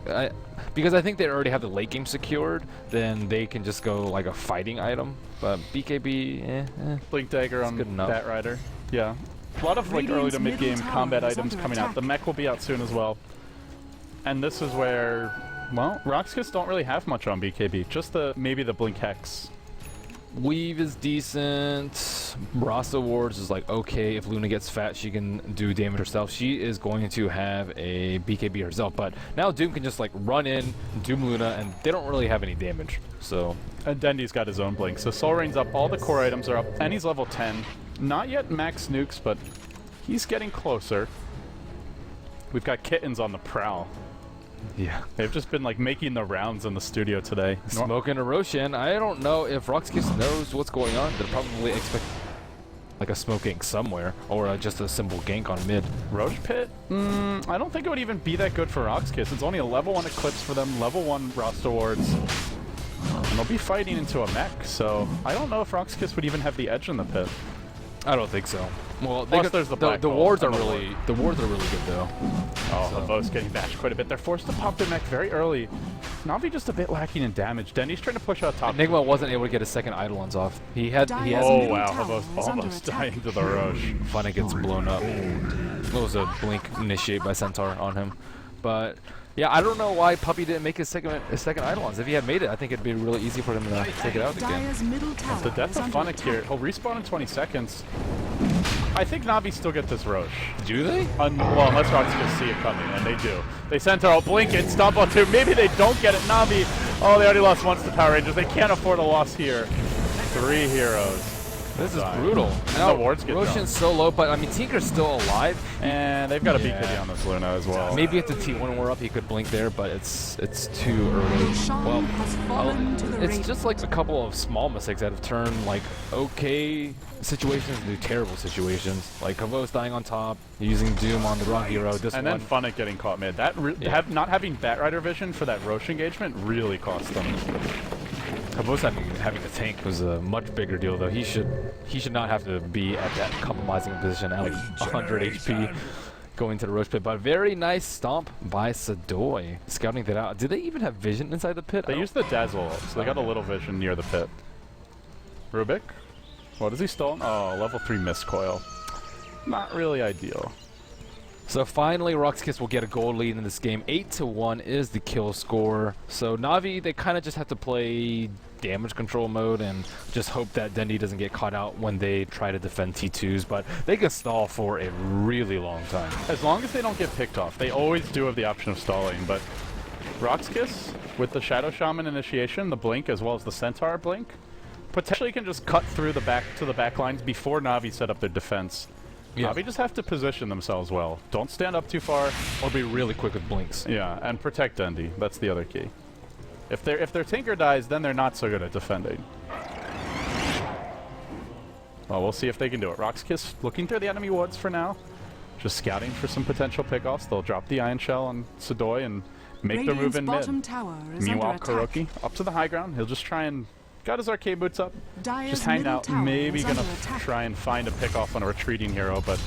Speaker 3: Because I think they already have the late game secured, then they can just go like a fighting item. But BKB,
Speaker 2: Blink Dagger on
Speaker 3: good enough.
Speaker 2: Bat Rider. Yeah. A lot of like early
Speaker 1: Radiant's
Speaker 2: to mid game
Speaker 1: middle tower
Speaker 2: combat
Speaker 1: is
Speaker 2: items
Speaker 1: under
Speaker 2: coming out.
Speaker 1: attack.
Speaker 2: The mech will be out soon as well. And this is where, well, Rox.KIS don't really have much on BKB. Just maybe the Blink Hex.
Speaker 3: Weave is decent. Rasta Wards is like okay. If Luna gets fat, she can do damage herself. She is going to have a BKB herself, but now Doom can just like run in, Doom Luna, and they don't really have any damage. So
Speaker 2: And Dendy's got his own Blink. So Soul Rain's up, all the core items are up, and he's level 10. Not yet max nukes, but he's getting closer. We've got Kittens on the prowl.
Speaker 3: yeah.
Speaker 2: They've just been like making the rounds in the studio today.
Speaker 3: Smoking a Roshan. I don't know if Rox.KIS knows what's going on. They'll probably expect like a smoke gank somewhere, or just a simple gank on mid.
Speaker 2: Roche Pit? I don't think it would even be that good for Rox.KIS. It's only a level 1 Eclipse for them, level 1 Roster Wards. And they'll be fighting into a mech, so I don't know if Rox.KIS would even have the edge in the pit.
Speaker 3: I don't think so. Well,
Speaker 2: Plus there's the black hole
Speaker 3: wards are
Speaker 2: and the
Speaker 3: really good though.
Speaker 2: Oh,
Speaker 3: So-
Speaker 2: Havos getting bashed quite a bit. They're forced to pop their mech very early. Na'Vi just a bit lacking in damage. Dendy's trying to push out top.
Speaker 3: Enigma wasn't able to get his second Eidolons off. He has
Speaker 1: Dyer's
Speaker 2: Oh
Speaker 1: middle
Speaker 2: wow,
Speaker 1: tower
Speaker 2: Havos
Speaker 1: is under
Speaker 2: almost
Speaker 1: attack.
Speaker 2: dying to the Roche.
Speaker 3: Funny gets blown up. That was a blink initiate by Centaur on him. But yeah, I don't know why Puppy didn't make his second Eidolons. If he had made it, I think it'd be really easy for him to take it out again.
Speaker 1: Dyer's middle tower
Speaker 2: The death
Speaker 1: is
Speaker 2: of
Speaker 1: under
Speaker 2: Funnick here.
Speaker 1: attack.
Speaker 2: He'll respawn in 20 seconds. I think Na'Vi still get this Roche.
Speaker 3: Do they?
Speaker 2: Well, unless Rox.KIS see it coming, and they do. They sent her, blink it, stomp on 2. Maybe they don't get it. Na'Vi, oh, they already lost once to Power Rangers. They can't afford a loss here. 3 heroes.
Speaker 3: This is
Speaker 2: Die.
Speaker 3: brutal.
Speaker 2: The wards get
Speaker 3: Roshan's so low, but I mean Tinker's still alive.
Speaker 2: And they've got a
Speaker 3: Yeah.
Speaker 2: BKB on this Luna as well.
Speaker 3: Maybe if the T1 were up, he could blink there, but it's too early.
Speaker 1: Sean
Speaker 3: Well,
Speaker 1: has fallen to the
Speaker 3: it's
Speaker 1: Radiant.
Speaker 3: just like a couple of small mistakes that have turned like okay situations into terrible situations. Like Havos dying on top, using Doom on the wrong hero. This
Speaker 2: And
Speaker 3: one.
Speaker 2: then Funnick getting caught mid. That
Speaker 3: Yeah.
Speaker 2: not having Bat Rider vision for that Roche engagement really cost them.
Speaker 3: Havos having a tank was a much bigger deal, though. He should not have to be at that compromising position at like 100 HP going to the Roche pit. But very nice stomp by Sadoi, scouting that out. Did they even have vision inside the pit?
Speaker 2: They used the Dazzle ult, so they got a little vision near the pit. Rubik? What has he stolen? Oh, level 3 Mist Coil. Not really ideal.
Speaker 3: So finally, Rox.KIS will get a gold lead in this game. 8-1 is the kill score. So Na'Vi, they kind of just have to play damage control mode and just hope that Dendy doesn't get caught out when they try to defend T2s. But they can stall for a really long time.
Speaker 2: As long as they don't get picked off. They always do have the option of stalling, but Rox.KIS, with the Shadow Shaman initiation, the Blink, as well as the Centaur Blink, potentially can just cut through the back lines before Na'Vi set up their defense.
Speaker 3: Yeah.
Speaker 2: Na'Vi just have to position themselves well. Don't stand up too far.
Speaker 3: Or be really quick with blinks.
Speaker 2: Yeah, and protect Dendi. That's the other key. If their Tinker dies, then they're not so good at defending. Well, we'll see if they can do it. Rox.KIS looking through the enemy wards for now. Just scouting for some potential pickoffs. They'll drop the Ion Shell on Sedoy and make their move in
Speaker 1: bottom
Speaker 2: mid.
Speaker 1: tower is
Speaker 2: Meanwhile,
Speaker 1: under attack.
Speaker 2: Kuroki up to the high ground. He'll just try and... Got his arcade boots up.
Speaker 1: Dire's
Speaker 2: Just hanging
Speaker 1: middle
Speaker 2: out.
Speaker 1: tower
Speaker 2: Maybe
Speaker 1: is
Speaker 2: gonna
Speaker 1: under attack.
Speaker 2: try and find a pickoff on a retreating hero, but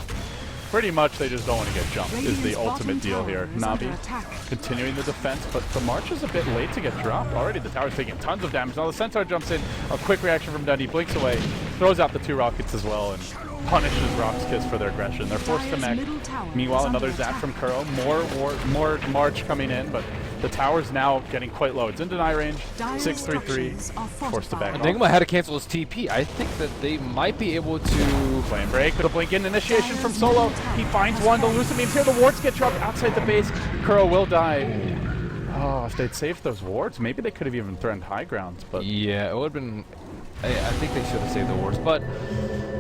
Speaker 2: pretty much they just don't want to get jumped is the
Speaker 1: Radiant's
Speaker 2: ultimate
Speaker 1: bottom
Speaker 2: deal
Speaker 1: tower
Speaker 2: here.
Speaker 1: is under
Speaker 2: Na'Vi
Speaker 1: attack.
Speaker 2: continuing the defense, but the March is a bit late to get dropped. Already the tower's taking tons of damage. Now the Centaur jumps in. A quick reaction from Dundee, blinks away, throws out the 2 rockets as well, and punishes Rox.KIS for their aggression. They're forced to
Speaker 1: Dire's
Speaker 2: mech.
Speaker 1: middle tower
Speaker 2: Meanwhile,
Speaker 1: is
Speaker 2: another
Speaker 1: under
Speaker 2: zap
Speaker 1: attack.
Speaker 2: from Kuro. More March coming in, but the tower's now getting quite low. It's in deny range.
Speaker 1: Dire's
Speaker 2: 633.
Speaker 1: structures are
Speaker 2: Forced to back
Speaker 1: fortified.
Speaker 2: off.
Speaker 3: Enigma had to cancel his TP. I think that they might be able to...
Speaker 2: Flame break, could have blink in initiation from
Speaker 1: Dire's
Speaker 2: Solo.
Speaker 1: middle tower
Speaker 2: He finds
Speaker 1: has
Speaker 2: one. The
Speaker 1: fallen.
Speaker 2: Lucid beams here. The wards get dropped outside the base. Kuro will die. Oh, if they'd saved those wards, maybe they could have even threatened high grounds. But
Speaker 3: Yeah, it would have been... I think they should have saved the wards, but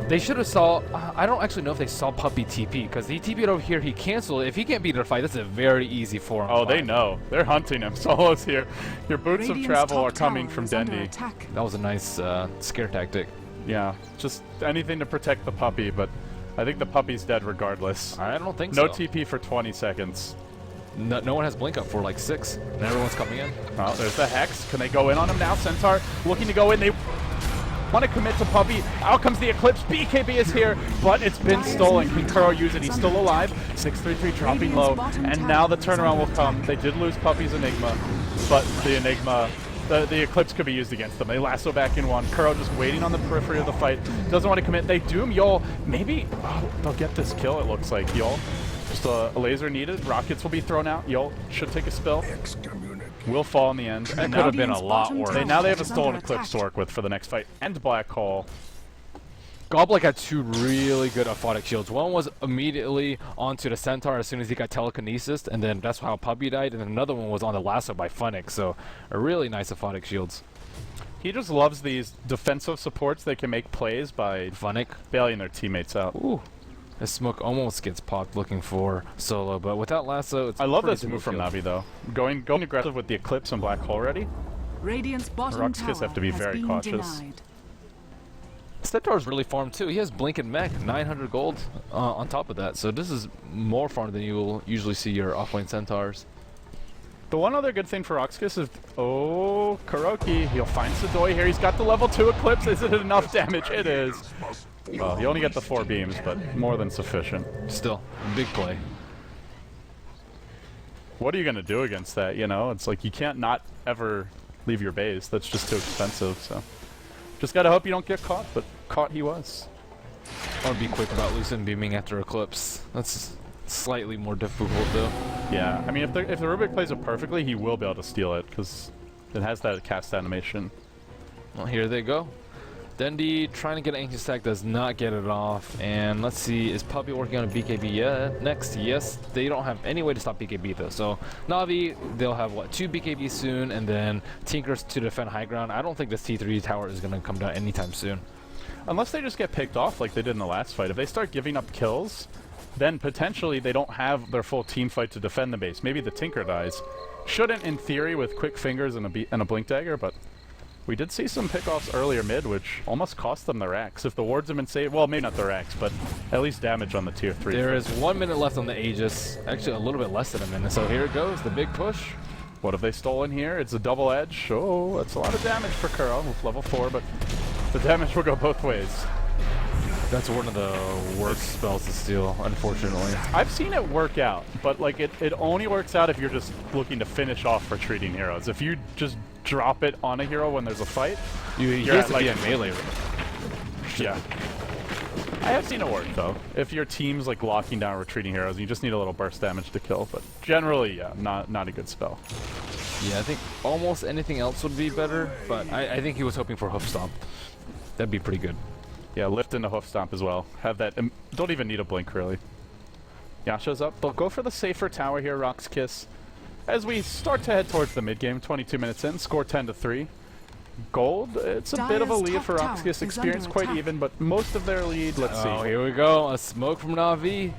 Speaker 3: they should have saw... I don't actually know if they saw Puppy TP, because he TP'd over here, he canceled it. If he can't beat a fight, that's a very easy for him.
Speaker 2: oh, they know. They're hunting him. Solo's here. Your boots of
Speaker 1: Radiant's
Speaker 2: travel
Speaker 1: top
Speaker 2: are coming
Speaker 1: tower
Speaker 2: from
Speaker 1: is under
Speaker 2: Dendi.
Speaker 1: attack.
Speaker 3: That was a nice scare tactic.
Speaker 2: Yeah, just anything to protect the puppy, but I think the puppy's dead regardless.
Speaker 3: I don't think
Speaker 2: No
Speaker 3: so.
Speaker 2: TP for 20 seconds.
Speaker 3: No one has blink up for like 6, and everyone's coming in.
Speaker 2: Oh, there's the Hex. Can they go in on him now? Centaur looking to go in. They want to commit to Puppy. Out comes the Eclipse. BKB is here, but it's been stolen. Can Kuro use it? He's still alive. 633 dropping low, and now the turnaround will come. They did lose Puppy's Enigma, but the Enigma, the Eclipse could be used against them. They lasso back in one. Kuro just waiting on the periphery of the fight. Doesn't want to commit. They doom Yol. Maybe they'll get this kill, it looks like. Yol. Just a laser needed. Rockets will be thrown out. Yol should take a spill. Will fall in the end.
Speaker 3: That
Speaker 2: And
Speaker 3: could
Speaker 2: now
Speaker 3: have been a lot
Speaker 1: bottom
Speaker 3: worse.
Speaker 1: tower
Speaker 2: now they have a
Speaker 1: is
Speaker 2: stolen
Speaker 1: under
Speaker 2: Eclipse to
Speaker 1: attack.
Speaker 2: work with for the next fight. And Black Hole.
Speaker 3: Goblik had 2 really good aphotic shields. One was immediately onto the Centaur as soon as he got telekinesis, and then that's how Puppy died, and then another one was on the lasso by Funnick, so a really nice aphotic shields.
Speaker 2: He just loves these defensive supports that can make plays by
Speaker 3: Funnick.
Speaker 2: bailing their teammates out.
Speaker 3: Ooh. His smoke almost gets popped looking for Solo, but without lasso, it's
Speaker 2: I love
Speaker 3: pretty
Speaker 2: this move from
Speaker 3: difficult.
Speaker 2: Navi though. Going aggressive with the Eclipse and Black Hole ready.
Speaker 1: Radiant's bottom
Speaker 2: Rox.KIS
Speaker 1: tower
Speaker 2: have to be
Speaker 1: has
Speaker 2: very
Speaker 1: been
Speaker 2: cautious.
Speaker 1: denied.
Speaker 3: Centaur's really farmed too. He has Blink and Mech, 900 gold on top of that, so this is more farm than you will usually see your offlane Centaurs.
Speaker 2: The one other good thing for Rox.KIS is, oh, Kuroki. He'll find Sedoy here. He's got the level 2 Eclipse. Is it enough damage? It is. Well, you only get the 4 beams, but more than sufficient.
Speaker 3: Still, big play.
Speaker 2: What are you going to do against that, you know? It's like you can't not ever leave your base. That's just too expensive, so. Just gotta hope you don't get caught, but caught he was.
Speaker 3: I would be quick about Lucid beaming after Eclipse. That's slightly more difficult though.
Speaker 2: Yeah, I mean, if the Rubik plays it perfectly, he will be able to steal it, because it has that cast animation.
Speaker 3: Well, here they go. Dendi trying to get an ancient stack, does not get it off. And let's see, is Puppy working on a BKB yet? Next, yes. They don't have any way to stop BKB though. So Navi, they'll have what, 2 BKB soon, and then Tinkers to defend high ground. I don't think this T3 tower is gonna come down anytime soon.
Speaker 2: Unless they just get picked off like they did in the last fight. If they start giving up kills, then potentially they don't have their full team fight to defend the base. Maybe the Tinker dies. Shouldn't, in theory, with quick fingers and a Blink Dagger, but we did see some pickoffs earlier mid, which almost cost them their racks. If the wards have been saved, well, maybe not the racks, but at least damage on the tier 3.
Speaker 3: There is 1 minute left on the Aegis. Actually, a little bit less than a minute. So here it goes, the big push.
Speaker 2: What have they stolen here? It's a double edge. Oh, that's a lot of damage for Kuro with level 4, but the damage will go both ways.
Speaker 3: That's one of the worst spells to steal, unfortunately.
Speaker 2: I've seen it work out, but like it only works out if you're just looking to finish off retreating heroes. If you just drop it on a hero when there's a fight,
Speaker 3: He
Speaker 2: you're
Speaker 3: has
Speaker 2: at,
Speaker 3: to
Speaker 2: like,
Speaker 3: be in melee.
Speaker 2: yeah. I have seen it work though. If your team's like locking down retreating heroes, you just need a little burst damage to kill. But generally, yeah, not a good spell.
Speaker 3: Yeah, I think almost anything else would be better, but I think he was hoping for Hoof Stomp. That'd be pretty good.
Speaker 2: Yeah, lift into hoof stomp as well. Have that. Don't even need a blink really. Yasha's up. They'll go for the safer tower here. Rox.KIS. As we start to head towards the mid game, 22 minutes in, score 10-3. Gold, it's a bit of a
Speaker 1: Dire's
Speaker 2: lead
Speaker 1: top
Speaker 2: for
Speaker 1: tower
Speaker 2: Rox.KIS.
Speaker 1: is
Speaker 2: Experience
Speaker 1: under
Speaker 2: quite
Speaker 1: attack.
Speaker 2: even, but most of their lead, let's
Speaker 3: Oh,
Speaker 2: see.
Speaker 3: here we go. A smoke from Na'Vi.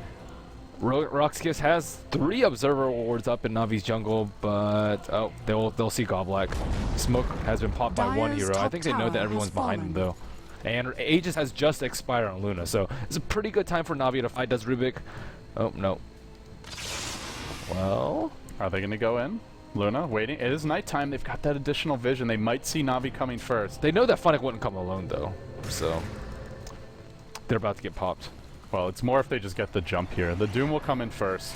Speaker 3: Rox.KIS has 3 observer awards up in Navi's jungle, but oh, they'll see Goblak. Smoke has been popped by one
Speaker 1: Dire's
Speaker 3: hero. I
Speaker 1: top
Speaker 3: think they know
Speaker 1: tower
Speaker 3: that everyone's
Speaker 1: has
Speaker 3: behind them
Speaker 1: fallen.
Speaker 3: though. And Aegis has just expired on Luna, so it's a pretty good time for Na'Vi to fight. Does Rubik? Oh no. Well,
Speaker 2: Are they going to go in? Luna waiting. It is nighttime. They've got that additional vision. They might see Na'Vi coming first.
Speaker 3: they know that Funnick wouldn't come alone though, so they're about to get popped.
Speaker 2: Well, it's more if they just get the jump here. The Doom will come in first.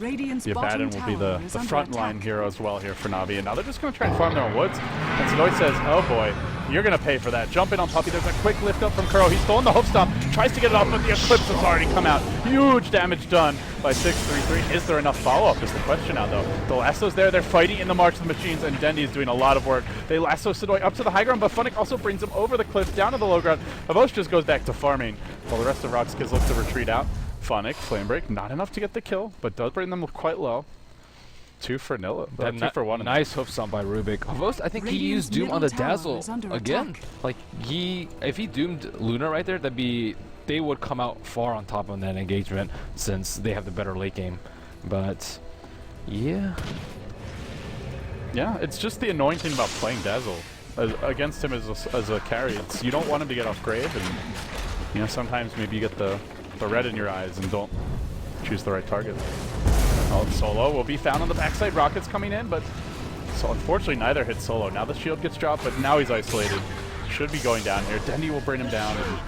Speaker 1: Radiant's
Speaker 2: The
Speaker 1: bottom
Speaker 2: Abaddon will be the
Speaker 1: tower is under
Speaker 2: front line
Speaker 1: attack.
Speaker 2: hero as well here for Na'Vi. And now they're just going to try and farm their own woods. And Sidoi says, oh boy, you're going to pay for that. Jump in on Puppey. There's a quick lift up from Kuro. He's stolen the hope stomp. Tries to get it off, but the Eclipse has already come out. Huge damage done by 633. Is there enough follow-up is the question now, though. The lasso's there. They're fighting in the March of the Machines, and Dendi is doing a lot of work. They lasso Sidoi up to the high ground, but Funnick also brings him over the cliff, down to the low ground. Avos just goes back to farming, while the rest of Rox.KIS look to retreat out. Funnick, Flame Break, not enough to get the kill, but does bring them quite low. 2 for Nilla. 2 for 1.
Speaker 3: Nice hoof stomp by Rubik. Avos, I think he
Speaker 1: Radiant's
Speaker 3: used Doom on the
Speaker 1: middle tower
Speaker 3: Dazzle
Speaker 1: is under
Speaker 3: again.
Speaker 1: attack.
Speaker 3: Like if he doomed Luna right there, they would come out far on top on that engagement since they have the better late game. But yeah,
Speaker 2: Yeah, it's just the annoying thing about playing Dazzle against him as a carry. It's, you don't want him to get off grave, and you know sometimes maybe you get the red in your eyes and don't choose the right target. Oh, Solo will be found on the backside. Rockets coming in, but so unfortunately neither hit Solo. Now the shield gets dropped, but now he's isolated. Should be going down here. Dendi will bring him down. And,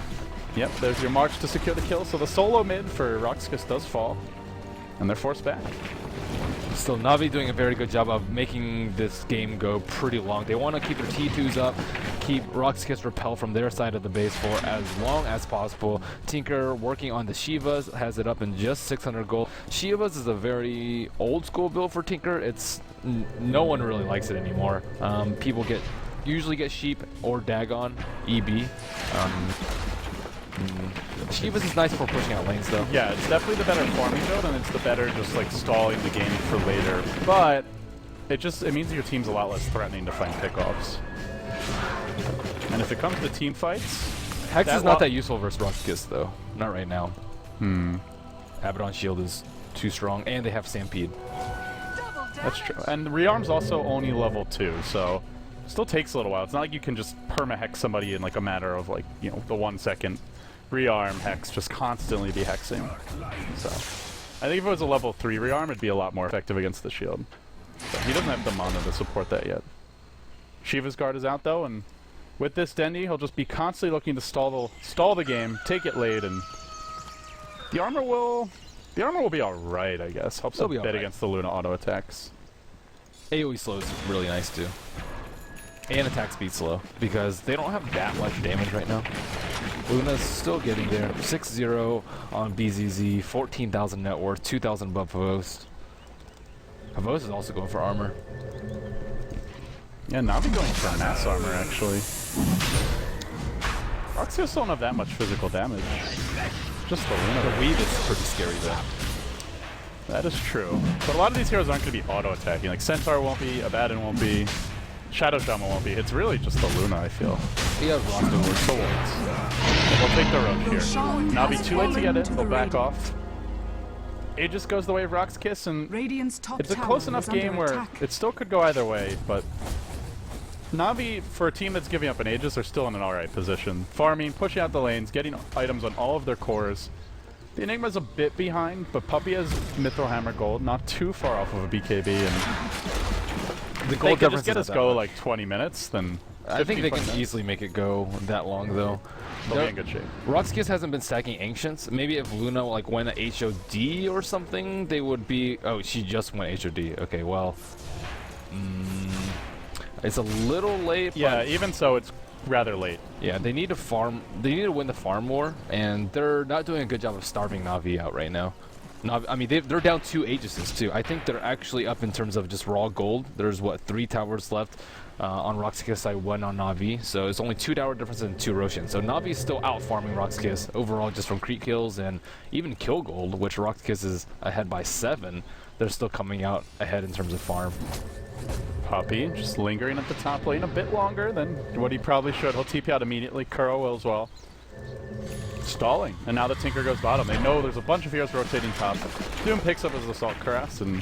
Speaker 2: yep, there's your march to secure the kill. So the Solo mid for Rox.KIS does fall, and they're forced back.
Speaker 3: still Na'Vi doing a very good job of making this game go pretty long. They want to keep their T2s up, keep Rox.KIS repel from their side of the base for as long as possible. Tinker working on the Shivas, has it up in just 600 gold. Shivas is a very old school build for Tinker. It's no one really likes it anymore. People usually get Sheep or Dagon, EB. Shivas is nice for pushing out lanes though.
Speaker 2: Yeah, it's definitely the better farming build, and it's the better just like stalling the game for later. But it means your team's a lot less threatening to find pickoffs. And if it comes to team fights,
Speaker 3: Hex is not that useful versus Rox.KIS though. Not right now. Abaddon shield is too strong, and they have Stampede.
Speaker 2: that's true. And Rearm's also only level 2, so still takes a little while. It's not like you can just perma-hex somebody in like a matter of like, you know, the 1 second. Rearm Hex just constantly be hexing. So I think if it was a level 3 Rearm, it'd be a lot more effective against the shield. But he doesn't have the mana to support that yet. Shiva's guard is out though, and with this Dendi, he'll just be constantly looking to stall the game, take it late, and the armor will be alright, I guess. Helps a
Speaker 3: It'll be
Speaker 2: bit
Speaker 3: alright.
Speaker 2: against the Luna auto attacks.
Speaker 3: AoE slow is really nice too. And attack speed slow, because they don't have that much damage right now. Luna's still getting there. 6-0 on BZZ, 14,000 net worth, 2,000 above Havos. Havos is also going for armor.
Speaker 2: Yeah, Navi going for mass armor, actually. Rox.KIS don't have that much physical damage. Just the Luna.
Speaker 3: The weave is pretty scary though.
Speaker 2: That is true. But a lot of these heroes aren't going to be auto-attacking. Like, Centaur won't be, Abaddon won't be, Shadow Shaman won't be. It's really just the Luna, I feel.
Speaker 3: He has roster work.
Speaker 2: The wards. We'll take the rook here. Navi too late to get it. They'll back off. Aegis goes the way of Rox.KIS, and
Speaker 1: Radiant's top
Speaker 2: it's a
Speaker 1: tower
Speaker 2: close enough
Speaker 1: is under
Speaker 2: game where
Speaker 1: attack.
Speaker 2: it still could go either way, but Navi, for a team that's giving up an Aegis, are still in an alright position. Farming, pushing out the lanes, getting items on all of their cores. The Enigma's a bit behind, but Puppey has Mithril Hammer Gold, not too far off of a BKB, and
Speaker 3: The
Speaker 2: if they
Speaker 3: gold
Speaker 2: could just
Speaker 3: difference
Speaker 2: get
Speaker 3: is
Speaker 2: us
Speaker 3: not
Speaker 2: go
Speaker 3: that
Speaker 2: like 20 minutes, then
Speaker 3: I think
Speaker 2: 15,
Speaker 3: they
Speaker 2: 20
Speaker 3: can
Speaker 2: minutes,
Speaker 3: easily make it go that long though.
Speaker 2: they'll be in good shape.
Speaker 3: Rox.KIS hasn't been stacking Ancients. Maybe if Luna like went a HOD or something, they would be... Oh, she just went HOD. Okay, well... it's a little late,
Speaker 2: Yeah,
Speaker 3: but
Speaker 2: even so, it's rather late.
Speaker 3: yeah, they need to farm. They need to win the farm war, and they're not doing a good job of starving Na'Vi out right now. I mean, they're down 2 Aegises too. I think they're actually up in terms of just raw gold. There's what 3 towers left on Rox.KIS side, 1 on Na'Vi. So it's only 2 tower difference and 2 Roshan. So Na'Vi's still out farming Rox.KIS overall just from creep kills and even kill gold, which Rox.KIS is ahead by 7. They're still coming out ahead in terms of farm.
Speaker 2: Puppy just lingering at the top lane a bit longer than what he probably should. He'll TP out immediately. Kuro will as well. Stalling. And now the Tinker goes bottom. They know there's a bunch of heroes rotating top. Doom picks up his Assault Cuirass, and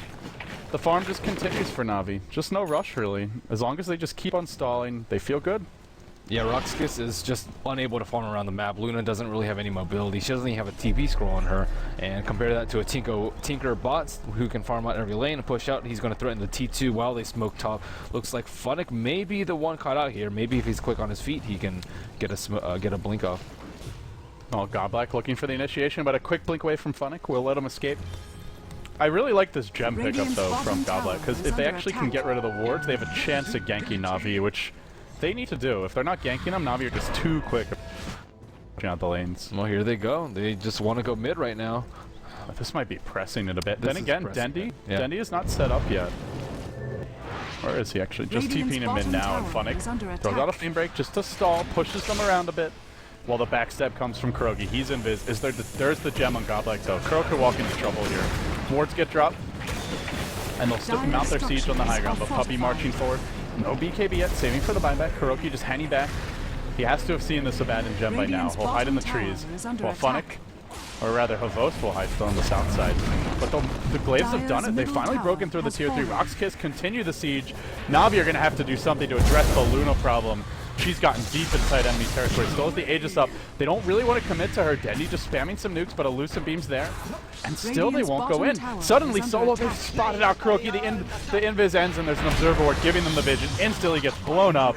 Speaker 2: the farm just continues for Na'Vi. Just no rush, really. As long as they just keep on stalling, they feel good.
Speaker 3: Yeah, Rox.KIS is just unable to farm around the map. Luna doesn't really have any mobility. She doesn't even have a TP scroll on her. And compare that to a Tinker bot who can farm out every lane and push out. He's going to threaten the T2 while they smoke top. Looks like Funnick may be the one caught out here. Maybe if he's quick on his feet, he can get a blink off.
Speaker 2: Oh, Godblack looking for the initiation, but a quick blink away from Funnick will let him escape. I really like this gem pickup, though, from Godblack, because if they actually can get rid of the wards, they have a chance at ganking Na'Vi, which they need to do. If they're not ganking them, Na'Vi are just too quick out the lanes.
Speaker 3: Well, here they go. They just want to go mid right now.
Speaker 2: This might be pressing it a bit.
Speaker 3: This
Speaker 2: Then again, Dendi?
Speaker 3: Yeah.
Speaker 2: Dendi is not set up yet. Or is he actually? Just TPing him in now, and Funnick throws out a flame break just to stall, pushes them around a bit, while the backstab comes from Kurogi. He's invis. There's the gem on Godlike, though. Kuro could walk into trouble here. Wards get dropped, and they'll still mount their siege on the high ground, but Puppy marching forward. No BKB yet, saving for the buyback. Kuroki just hanging back. He has to have seen this Abaddon gem by now. He'll hide in the trees, while Funnick, or rather Havos, will hide still on the south side. But the Glaives have done it. They've finally broken through the tier 3. Rox.KIS continue the siege. Na'Vi are going to have to do something to address the Luna problem. She's gotten deep inside enemy territory. Still has the Aegis up. They don't really want to commit to her. Dendi just spamming some nukes, but elusive beam's there. And still they won't go in. Suddenly, Solo, they've spotted out Kuroki. The invis ends, and there's an Observer Ward giving them the vision. Instantly gets blown up.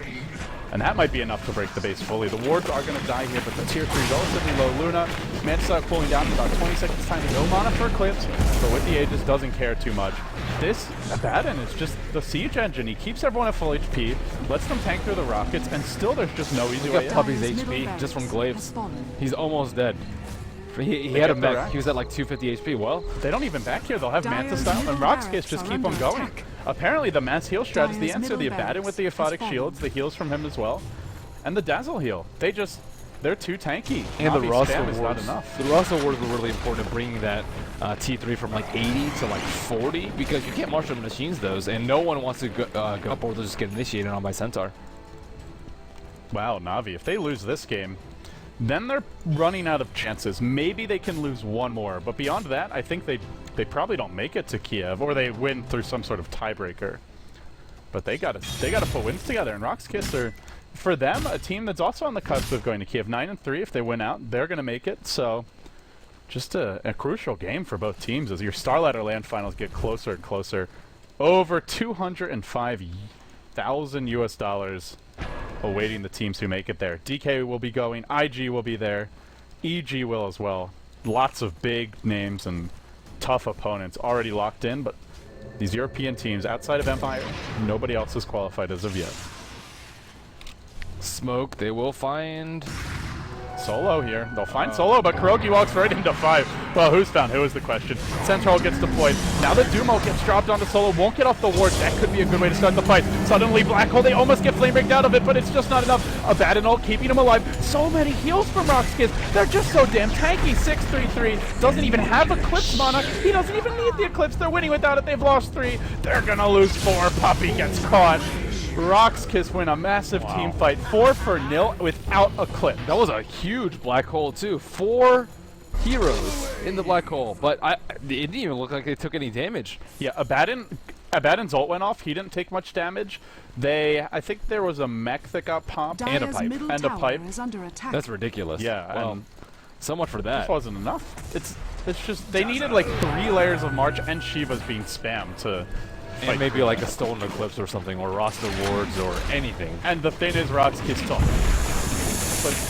Speaker 2: And that might be enough to break the base fully. The wards are going to die here, but the tier 3 relatively low. Luna managed to cooling down in about 20 seconds time. No mana for Eclipse, but with the Aegis doesn't care too much. This Abaddon is just the siege engine. He keeps everyone at full HP, lets them tank through the rockets, and still there's just no easy way in.
Speaker 3: Puppy's HP just from Glaives. He's almost dead. He had a mech. He was at like 250 HP. Well,
Speaker 2: they don't even back here. They'll have Manta style, and Rox.KIS just keep on going. Apparently, the mass heal strat is the answer. The Abaddon with the Aphotic shields, the heals from him as well, and the Dazzle heal. They're too tanky.
Speaker 3: And the Rasta
Speaker 2: wards.
Speaker 3: Not enough. The Rasta wards were really important in bringing that T3 from like 80 to like 40, because you can't marshal machines those, and no one wants to go up or they'll just get initiated on by Centaur.
Speaker 2: Wow, Na'Vi, if they lose this game, then they're running out of chances. Maybe they can lose one more, but beyond that, I think they probably don't make it to Kiev, or they win through some sort of tiebreaker. But they gotta put wins together, and Rox.KIS are, for them, a team that's also on the cusp of going to Kiev. 9-3, if they win out, they're gonna make it. So, just a crucial game for both teams as your StarLadder Land Finals get closer and closer. Over 205,000 US dollars awaiting the teams who make it there. DK will be going, IG will be there, EG will as well. Lots of big names and tough opponents already locked in, but these European teams outside of Empire, nobody else is qualified as of yet.
Speaker 3: Smoke, they will find
Speaker 2: Solo here. They'll find Solo, but Kuroki walks right into 5. Well, who's found who is the question. Central gets deployed. Now that Dumo gets dropped onto Solo, won't get off the ward. That could be a good way to start the fight. Suddenly, Black Hole, they almost get flame breaked out of it, but it's just not enough. Abaddon ult keeping him alive. So many heals from Rox.KIS. They're just so damn tanky. 6-3-3. Doesn't even have Eclipse mana. He doesn't even need the Eclipse. They're winning without it. They've lost 3. They're gonna lose 4. Puppy gets caught. Rox.KIS win a massive team fight, 4-0 without a clip.
Speaker 3: That was a huge black hole too. 4 heroes in the black hole, but it didn't even look like they took any damage.
Speaker 2: Yeah, Abaddon's ult went off. He didn't take much damage. I think there was a mech that got popped
Speaker 3: and a pipe.
Speaker 2: And a pipe.
Speaker 3: That's ridiculous.
Speaker 2: Yeah,
Speaker 3: well, so much for that.
Speaker 2: This wasn't enough. It's just they needed like 3 layers of March, and Shiva's being spammed to.
Speaker 3: And maybe like a stolen eclipse or something, or roster wards or anything.
Speaker 2: And the thing is, Rox.KIS took.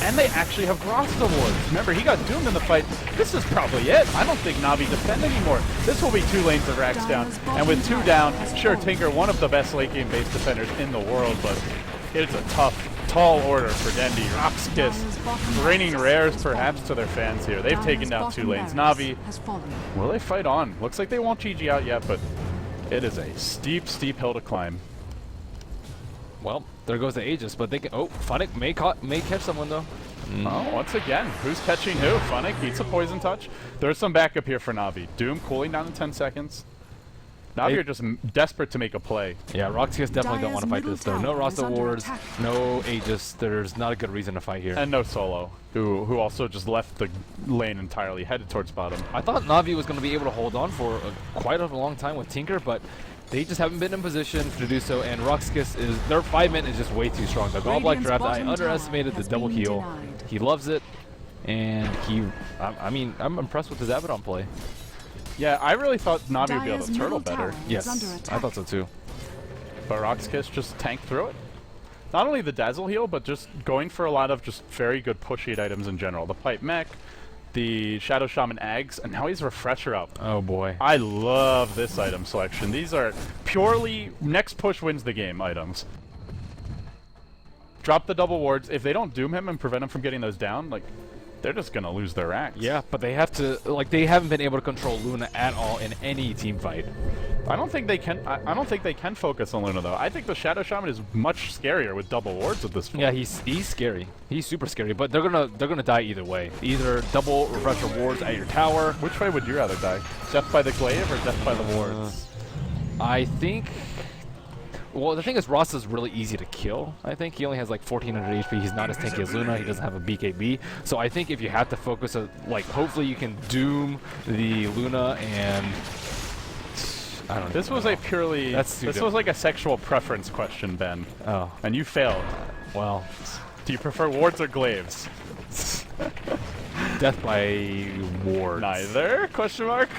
Speaker 2: And they actually have roster wards. Remember, he got doomed in the fight. This is probably it. I don't think Na'Vi defend anymore. This will be 2 lanes of racks down. And with 2 down, sure, Tinker, one of the best late game base defenders in the world, but it's a tough, tall order for Dendi. Rox.KIS bringing rares perhaps to their fans here. They've taken down 2 lanes. Na'Vi, will they fight on? Looks like they won't GG out yet, but it is a steep, steep hill to climb.
Speaker 3: Well, there goes the Aegis, but they can. Oh, Funnick may catch someone though.
Speaker 2: Oh, once again, who's catching who? Funnick beats a poison touch. There's some backup here for Na'Vi. Doom cooling down in 10 seconds. Navi are just desperate to make a play.
Speaker 3: Yeah, Rox.KIS definitely don't want to fight
Speaker 1: Dyer's
Speaker 3: this though. No
Speaker 1: middle
Speaker 3: Rasta
Speaker 1: tower is under
Speaker 3: wards,
Speaker 1: attack.
Speaker 3: no Aegis. There's not a good reason to fight here.
Speaker 2: And no Solo, who also just left the lane entirely, headed towards bottom.
Speaker 3: I thought Navi was going to be able to hold on for quite a long time with Tinker, but they just haven't been in position to do so, and Rox.KIS is, their 5-man is just way too strong. The Gall Black
Speaker 1: Radiant's
Speaker 3: draft, I
Speaker 1: bottom
Speaker 3: underestimated
Speaker 1: tower
Speaker 3: the
Speaker 1: has
Speaker 3: double
Speaker 1: been
Speaker 3: heal.
Speaker 1: denied.
Speaker 3: He loves it, and I mean, I'm impressed with his Abaddon play.
Speaker 2: Yeah, I really thought Navi would be able
Speaker 1: Dyer's
Speaker 2: to turtle
Speaker 1: middle
Speaker 2: better.
Speaker 1: tower
Speaker 3: Yes,
Speaker 1: is under
Speaker 3: I
Speaker 1: attack.
Speaker 3: thought so too.
Speaker 2: But Rox.KIS just tanked through it. Not only the Dazzle heal, but just going for a lot of just very good push-eat items in general. The Pipe Mech, the Shadow Shaman Ags, and now he's Refresher up.
Speaker 3: Oh boy.
Speaker 2: I love this item selection. These are purely next push wins the game items. Drop the double wards. If they don't doom him and prevent him from getting those down, like, they're just gonna lose their racks.
Speaker 3: Yeah, but they have to, like, they haven't been able to control Luna at all in any team fight.
Speaker 2: I don't think they can. I don't think they can focus on Luna though. I think the Shadow Shaman is much scarier with double wards at this point.
Speaker 3: Yeah, he's scary. He's super scary, but they're gonna die either way. Either double refresher wards at your tower.
Speaker 2: Which way would you rather die? Death by the glaive or death by the wards?
Speaker 3: I think. Well, the thing is, Ross is really easy to kill. I think he only has like 1400 HP. He's not as tanky as Luna. He doesn't have a BKB. So I think if you have to focus, like, hopefully you can doom the Luna and. I don't know.
Speaker 2: This was a purely.
Speaker 3: That's
Speaker 2: this was like a sexual preference question, Ben.
Speaker 3: Oh,
Speaker 2: And you failed.
Speaker 3: well.
Speaker 2: Do you prefer wards or glaives?
Speaker 3: Death by wards.
Speaker 2: Neither? Question mark?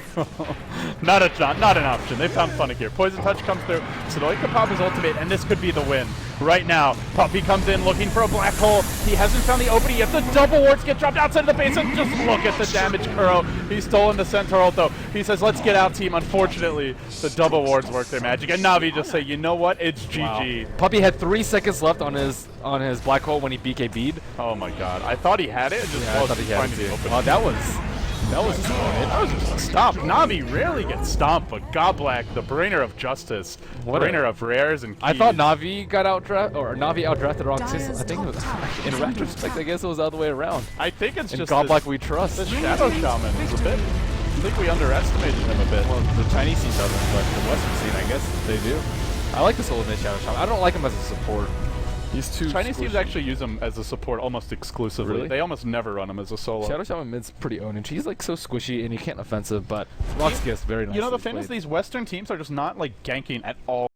Speaker 2: not an option. They found Funnick here. Poison Touch comes through. Sonoy can pop his ultimate, and this could be the win. Right now, Puppy comes in looking for a black hole. He hasn't found the opening yet. The double wards get dropped outside of the base, and just look at the damage, Kuro. He's stolen the Centaur ult, though. He says, let's get out, team. Unfortunately, the double wards work their magic. And Navi just say, you know what? It's GG.
Speaker 3: Wow. Puppy had 3 seconds left on his black hole when he BKB'd.
Speaker 2: Oh my god. I thought he had it. It just
Speaker 3: Yeah, I
Speaker 2: wasn't
Speaker 3: thought he had
Speaker 2: finding
Speaker 3: it
Speaker 2: the
Speaker 3: too.
Speaker 2: opening.
Speaker 3: Well, that was disappointing.
Speaker 2: That was just a stomp. Navi rarely gets stomped, but Godblack, the bringer of justice, bringer of rares and keys.
Speaker 3: I thought Navi got outdrafted, or Navi outdrafted Rox.KIS.
Speaker 1: Dyer's
Speaker 3: I think it was,
Speaker 1: top tower
Speaker 3: in
Speaker 1: is under
Speaker 3: retrospect, I guess it was the other way around.
Speaker 2: I think it's
Speaker 3: And
Speaker 2: just
Speaker 3: Godblack we trust.
Speaker 2: the Shadow Shaman is a bit. I think we underestimated him a bit.
Speaker 3: Well, the Chinese scene doesn't, but the Western scene, I guess they do. I like the solo mid Shadow Shaman. I don't like him as a support. He's too
Speaker 2: Chinese teams
Speaker 3: squishy.
Speaker 2: actually use him as a support almost exclusively.
Speaker 3: Really?
Speaker 2: They almost never run him as a solo.
Speaker 3: Shadow Shaman mid's pretty ownage. He's like so squishy and you can't offensive, but Rox.KIS very nice.
Speaker 2: You know, the thing is, these Western teams are just not like ganking at all.